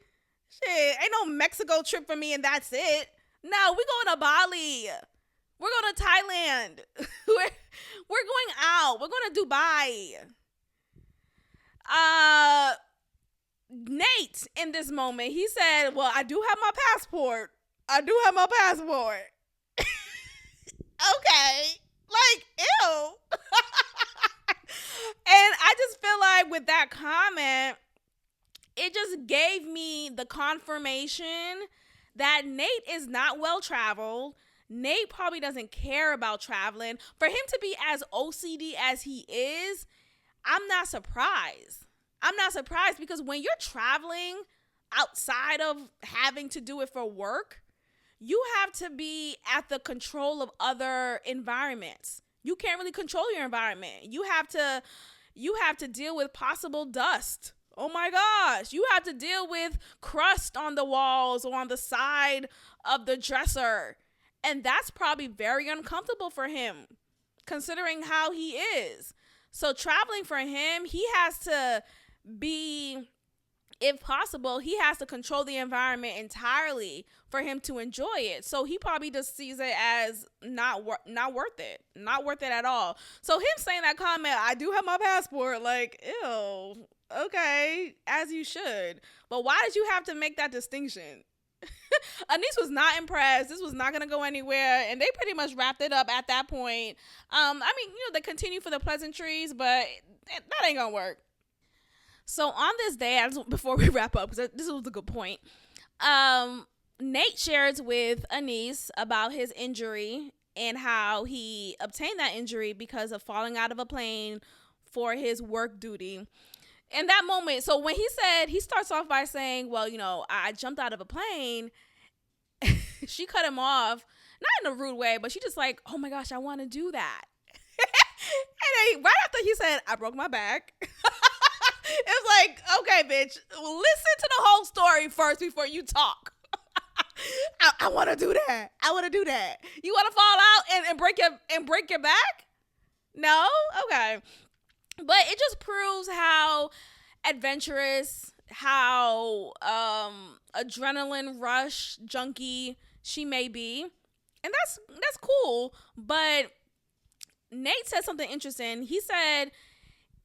Shit, ain't no Mexico trip for me and that's it. No, we going to Bali. We're going to Thailand. we're going out. We're going to Dubai. Nate, in this moment, he said, well, I do have my passport. Okay. Like, ew. And I just feel like with that comment, it just gave me the confirmation that Nate is not well traveled. Nate probably doesn't care about traveling. For him to be as OCD as he is, I'm not surprised. Because when you're traveling outside of having to do it for work, you have to be at the control of other environments. You can't really control your environment. You have to deal with possible dust. Oh my gosh. You have to deal with crust on the walls or on the side of the dresser. And that's probably very uncomfortable for him, considering how he is. So traveling for him, he has to be, if possible, he has to control the environment entirely for him to enjoy it. So he probably just sees it as not worth it. Not worth it at all. So him saying that comment, I do have my passport, like, ew, okay, as you should. But why did you have to make that distinction? Anise was not impressed. This was not going to go anywhere. And they pretty much wrapped it up at that point. I mean, they continue for the pleasantries, but that ain't going to work. So on this day, before we wrap up, because this was a good point, Nate shares with Anise about his injury and how he obtained that injury because of falling out of a plane for his work duty. In that moment, so when he starts off by saying, well, I jumped out of a plane, she cut him off, not in a rude way, but she just like, oh my gosh, I want to do that. And then right after he said, I broke my back, it's like, okay, bitch, listen to the whole story first before you talk. I want to do that. You want to fall out and break your back? No? Okay. But it just proves how adventurous, how adrenaline rush junkie she may be. And that's cool. But Nate said something interesting. He said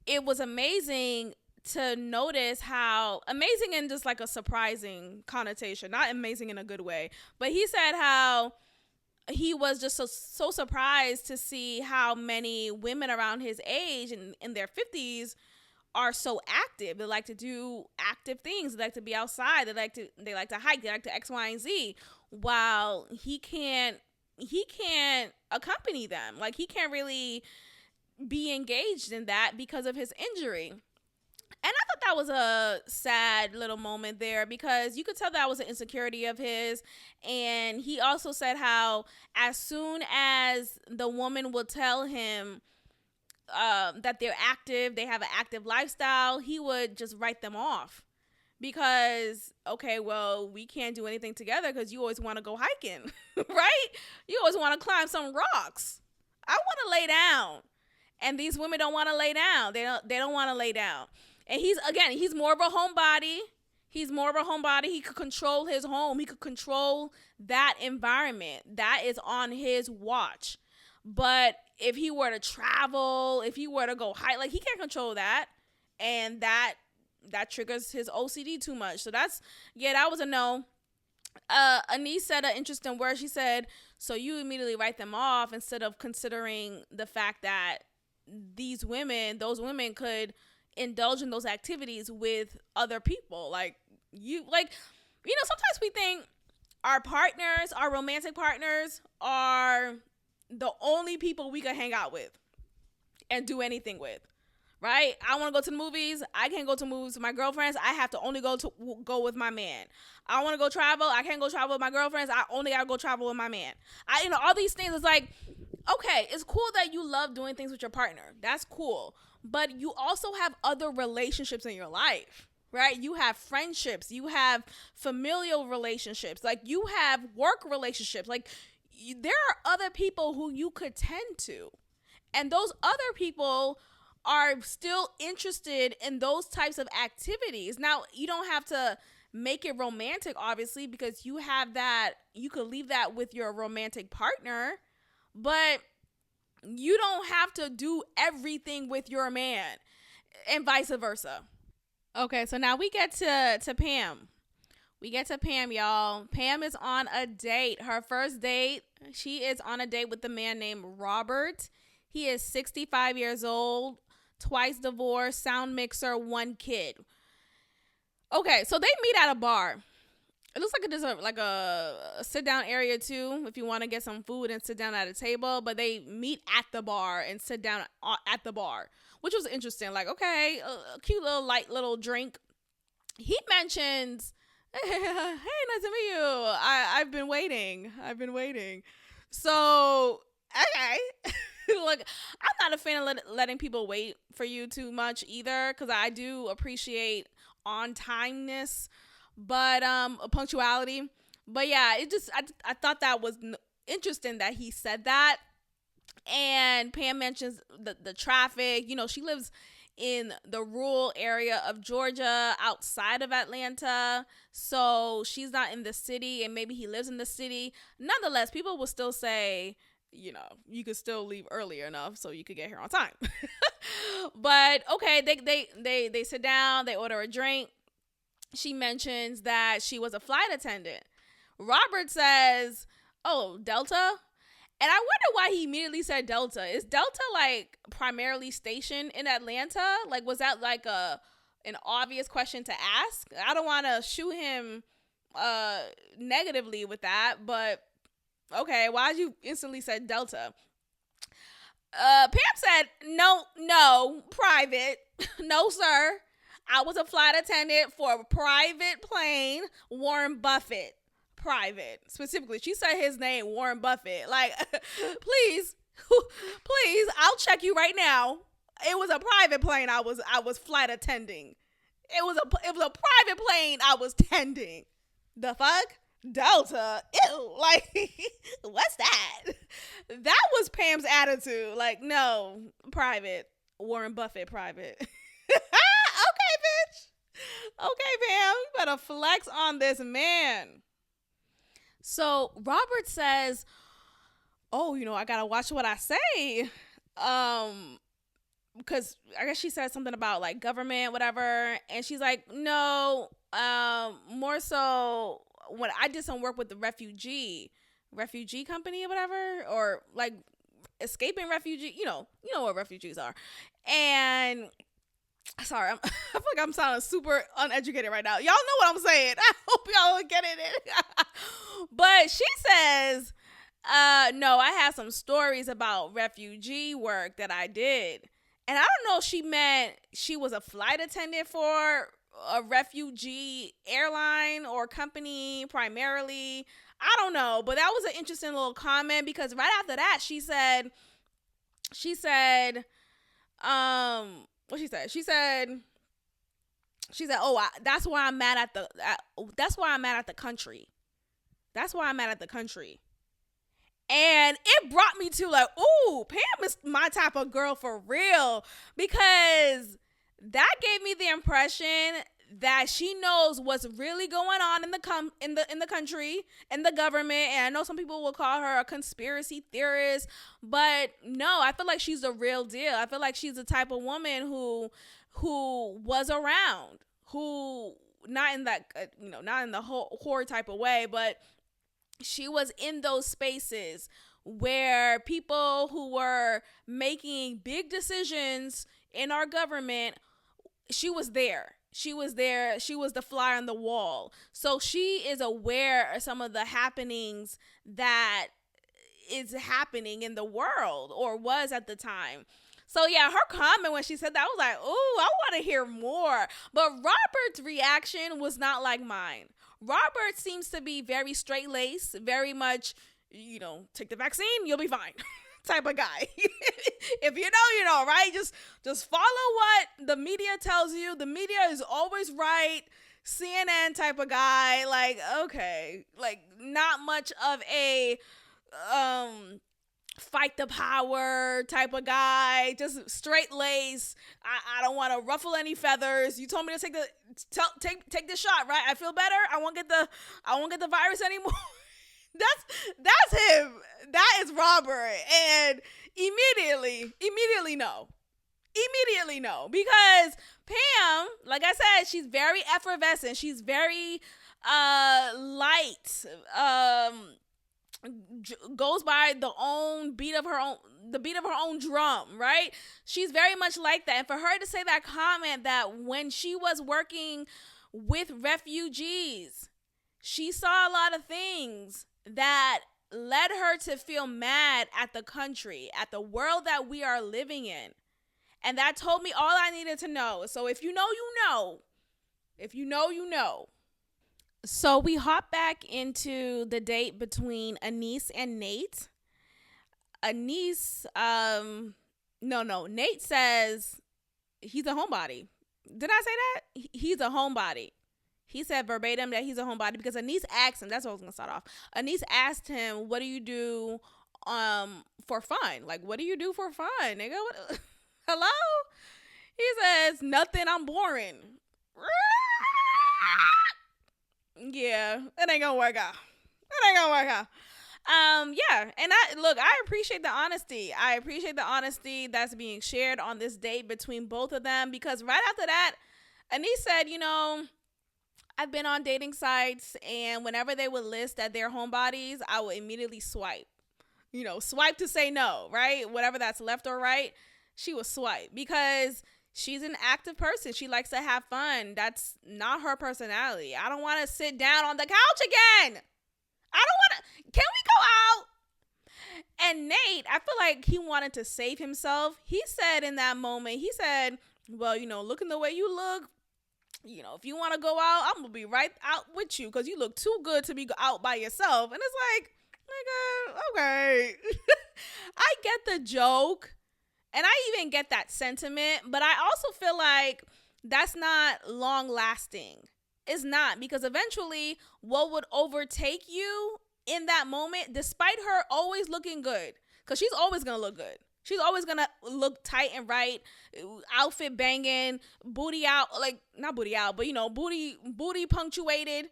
it was amazing to notice how, amazing in just like a surprising connotation, not amazing in a good way, but he said how he was just so surprised to see how many women around his age and in their 50s are so active. They like to do active things. They like to be outside. They like to hike. They like to X, Y, and Z. While he can't accompany them. Like, he can't really be engaged in that because of his injury. And I thought that was a sad little moment there because you could tell that was an insecurity of his. And he also said how as soon as the woman will tell him that they're active, they have an active lifestyle, he would just write them off. Because, okay, well, we can't do anything together because you always want to go hiking, right? You always want to climb some rocks. I want to lay down. And these women don't want to lay down. They don't want to lay down. And he's more of a homebody. He's more of a homebody. He could control his home. He could control that environment. That is on his watch. But if he were to travel, if he were to go hike, like he can't control that. And that triggers his OCD too much. So that was a no. Anise said an interesting word. She said, so you immediately write them off instead of considering the fact that those women could indulge in those activities with other people. Sometimes we think our partners, our romantic partners, are the only people we can hang out with and do anything with. Right? I want to go to the movies. I can't go to movies with my girlfriends. I have to only go with my man. I want to go travel. I can't go travel with my girlfriends. I only got to go travel with my man. All these things is like, okay, it's cool that you love doing things with your partner. That's cool. But you also have other relationships in your life, right? You have friendships. You have familial relationships. Like you have work relationships. Like there are other people who you could tend to. And those other people are still interested in those types of activities. Now, you don't have to make it romantic, obviously, because you have that, you could leave that with your romantic partner, but you don't have to do everything with your man and vice versa. Okay, so now we get to Pam. We get to Pam, y'all. Pam is on a date. Her first date, she is on a date with a man named Robert. He is 65 years old. Twice divorced, sound mixer, 1 kid. Okay, so they meet at a bar. It looks like it is a sit down area too, if you want to get some food and sit down at a table. But they meet at the bar and sit down at the bar, which was interesting. Like, okay, a cute little light little drink. He mentions, hey, nice to meet you. I've been waiting. So, okay. Look, I'm not a fan of letting people wait for you too much either, because I do appreciate on timeness, but punctuality. But yeah, I thought that was interesting that he said that. And Pam mentions the traffic. She lives in the rural area of Georgia, outside of Atlanta, so she's not in the city, and maybe he lives in the city. Nonetheless, people will still say, you could still leave earlier enough so you could get here on time. But okay, they sit down, they order a drink. She mentions that she was a flight attendant. Robert says, oh, Delta? And I wonder why he immediately said Delta. Is Delta like primarily stationed in Atlanta? Like, was that like an obvious question to ask? I don't want to shoot him negatively with that, but okay, why'd you instantly said Delta? Pam said, no, private. No, sir. I was a flight attendant for a private plane, Warren Buffett. Private. Specifically, she said his name, Warren Buffett. Like, please, I'll check you right now. It was a private plane I was flight attending. It was a private plane I was tending. The fuck? Delta, ew, like, what's that? That was Pam's attitude. Like, no, private, Warren Buffett, private. Okay, bitch. Okay, Pam, you better flex on this man. So Robert says, oh, I gotta watch what I say. Because I guess she said something about like government, whatever. And she's like, no, more so when I did some work with the refugee company or whatever, or like escaping refugee, you know what refugees are. And sorry, I feel like I'm sounding super uneducated right now. Y'all know what I'm saying. I hope y'all are getting it. But she says, No, I had some stories about refugee work that I did. And I don't know if she meant she was a flight attendant for a refugee airline or company primarily. I don't know, but that was an interesting little comment because right after that she said what she said, "Oh, that's why I'm mad at that's why I'm mad at the country. That's why I'm mad at the country." And it brought me to like, ooh, Pam is my type of girl for real. Because that gave me the impression that she knows what's really going on in the country and the government. And I know some people will call her a conspiracy theorist, but no, I feel like she's the real deal. I feel like she's the type of woman who was around, who not in that not in the whole horror type of way, but she was in those spaces where people who were making big decisions in our government, she was there. She was there. She was the fly on the wall. So she is aware of some of the happenings that is happening in the world or was at the time. So yeah, her comment when she said that, I was like, "Ooh, I want to hear more." But Robert's reaction was not like mine. Robert seems to be very straight laced, very much, take the vaccine, you'll be fine, type of guy. If you know, you know, right? Just follow what the media tells you. The media is always right. CNN type of guy, like, okay, like not much of a fight the power type of guy, just straight lace. I don't want to ruffle any feathers. You told me to take this shot, right? I feel better. I won't get the virus anymore. that's him. That is Robert. And immediately no. Immediately no. Because Pam, like I said, she's very effervescent. She's very light. Goes by the beat of her own drum, right? She's very much like that. And for her to say that comment that when she was working with refugees, she saw a lot of things that led her to feel mad at the country, at the world that we are living in. And that told me all I needed to know. So if you know, you know. If you know, you know. So we hop back into the date between Anise and Nate. Anise, no, Nate says he's a homebody. Did I say that? He's a homebody. He said verbatim that he's a homebody because Anise asked him. That's what I was gonna start off. Anise asked him, "What do you do, for fun? Like, what do you do for fun, nigga? What, hello?" He says, "Nothing. I'm boring." Yeah, it ain't gonna work out. Yeah, and I appreciate the honesty. I appreciate the honesty that's being shared on this date between both of them because right after that, Anise said, I've been on dating sites and whenever they would list that they're homebodies, I would immediately swipe. Swipe to say no, right? Whatever that's left or right, she would swipe because she's an active person. She likes to have fun. That's not her personality. I don't want to sit down on the couch again. I don't want to. Can we go out? And Nate, I feel like he wanted to save himself. He said in that moment, he said, well, looking the way you look, if you want to go out, I'm going to be right out with you because you look too good to be out by yourself. And it's like, nigga, okay. I get the joke. And I even get that sentiment, but I also feel like that's not long lasting. It's not, because eventually what would overtake you in that moment, despite her always looking good, because she's always going to look good. She's always going to look tight and right, outfit banging, booty out, like not booty out, but booty punctuated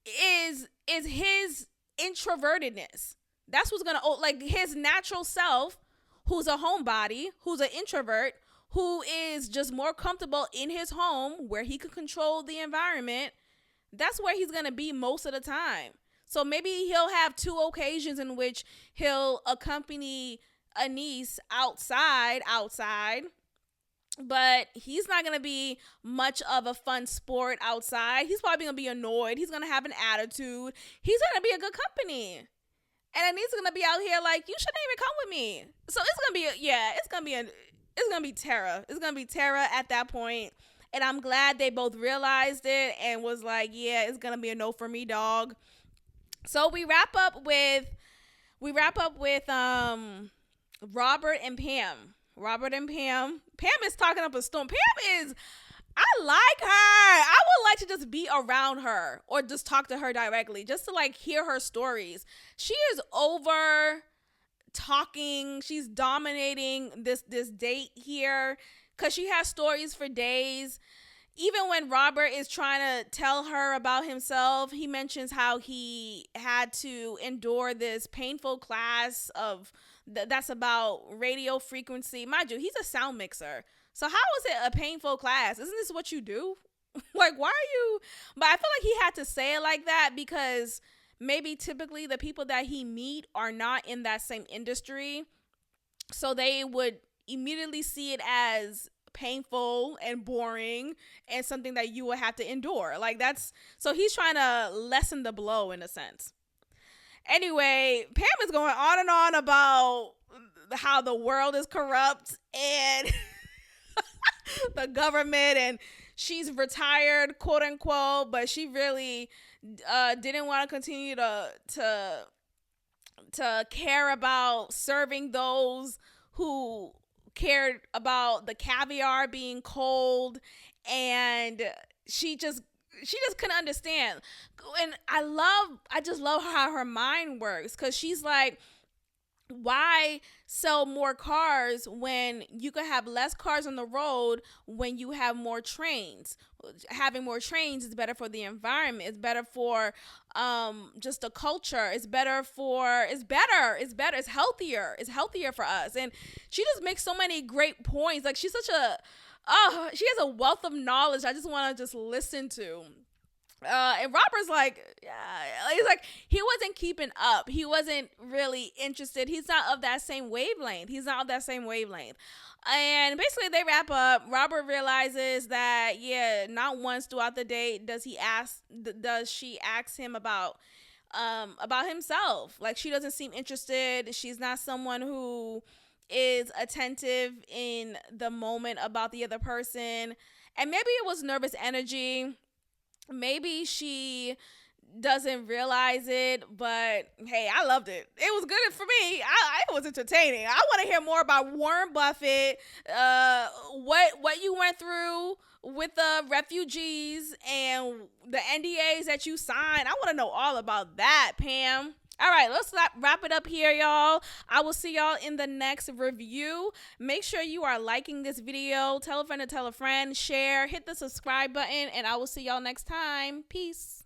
is his introvertedness. That's what's going to, like his natural self, who's a homebody, who's an introvert, who is just more comfortable in his home where he can control the environment. That's where he's going to be most of the time. So maybe he'll have 2 occasions in which he'll accompany Anise outside, but he's not going to be much of a fun sport outside. He's probably going to be annoyed. He's going to have an attitude. He's going to be a good company. And Anita's gonna be out here like, you shouldn't even come with me. So it's gonna be terror. It's gonna be terror at that point. And I'm glad they both realized it and was like, yeah, it's gonna be a no for me, dog. So we wrap up with Robert and Pam. Robert and Pam. Pam is talking up a storm. Pam is, I like her. I would like to just be around her or just talk to her directly, just to like hear her stories. She is over talking. She's dominating this date here because she has stories for days. Even when Robert is trying to tell her about himself, he mentions how he had to endure this painful class of that's about radio frequency. Mind you, he's a sound mixer. So how is it a painful class? Isn't this what you do? Like, why are you? But I feel like he had to say it like that because maybe typically the people that he meet are not in that same industry. So they would immediately see it as painful and boring and something that you would have to endure. Like that's, so he's trying to lessen the blow in a sense. Anyway, Pam is going on and on about how the world is corrupt and the government, and she's retired, quote unquote, but she really didn't want to continue to care about serving those who cared about the caviar being cold, and she just couldn't understand. And I just love how her mind works, because she's like, why sell more cars when you could have less cars on the road when you have more trains? Having more trains is better for the environment. It's better for just the culture. It's healthier. It's healthier for us. And she just makes so many great points. Like, she's such a she has a wealth of knowledge I just want to just listen to. And Robert's like, yeah, he's like, he wasn't keeping up. He wasn't really interested. He's not of that same wavelength. And basically they wrap up. Robert realizes that, yeah, not once throughout the date does she ask him about himself. Like, she doesn't seem interested. She's not someone who is attentive in the moment about the other person. And maybe it was nervous energy. Maybe she doesn't realize it, but hey, I loved it. It was good for me. It was entertaining. I want to hear more about Warren Buffett, what you went through with the refugees and the NDAs that you signed. I want to know all about that, Pam. All right, let's wrap it up here, y'all. I will see y'all in the next review. Make sure you are liking this video. Tell a friend to tell a friend. Share. Hit the subscribe button. And I will see y'all next time. Peace.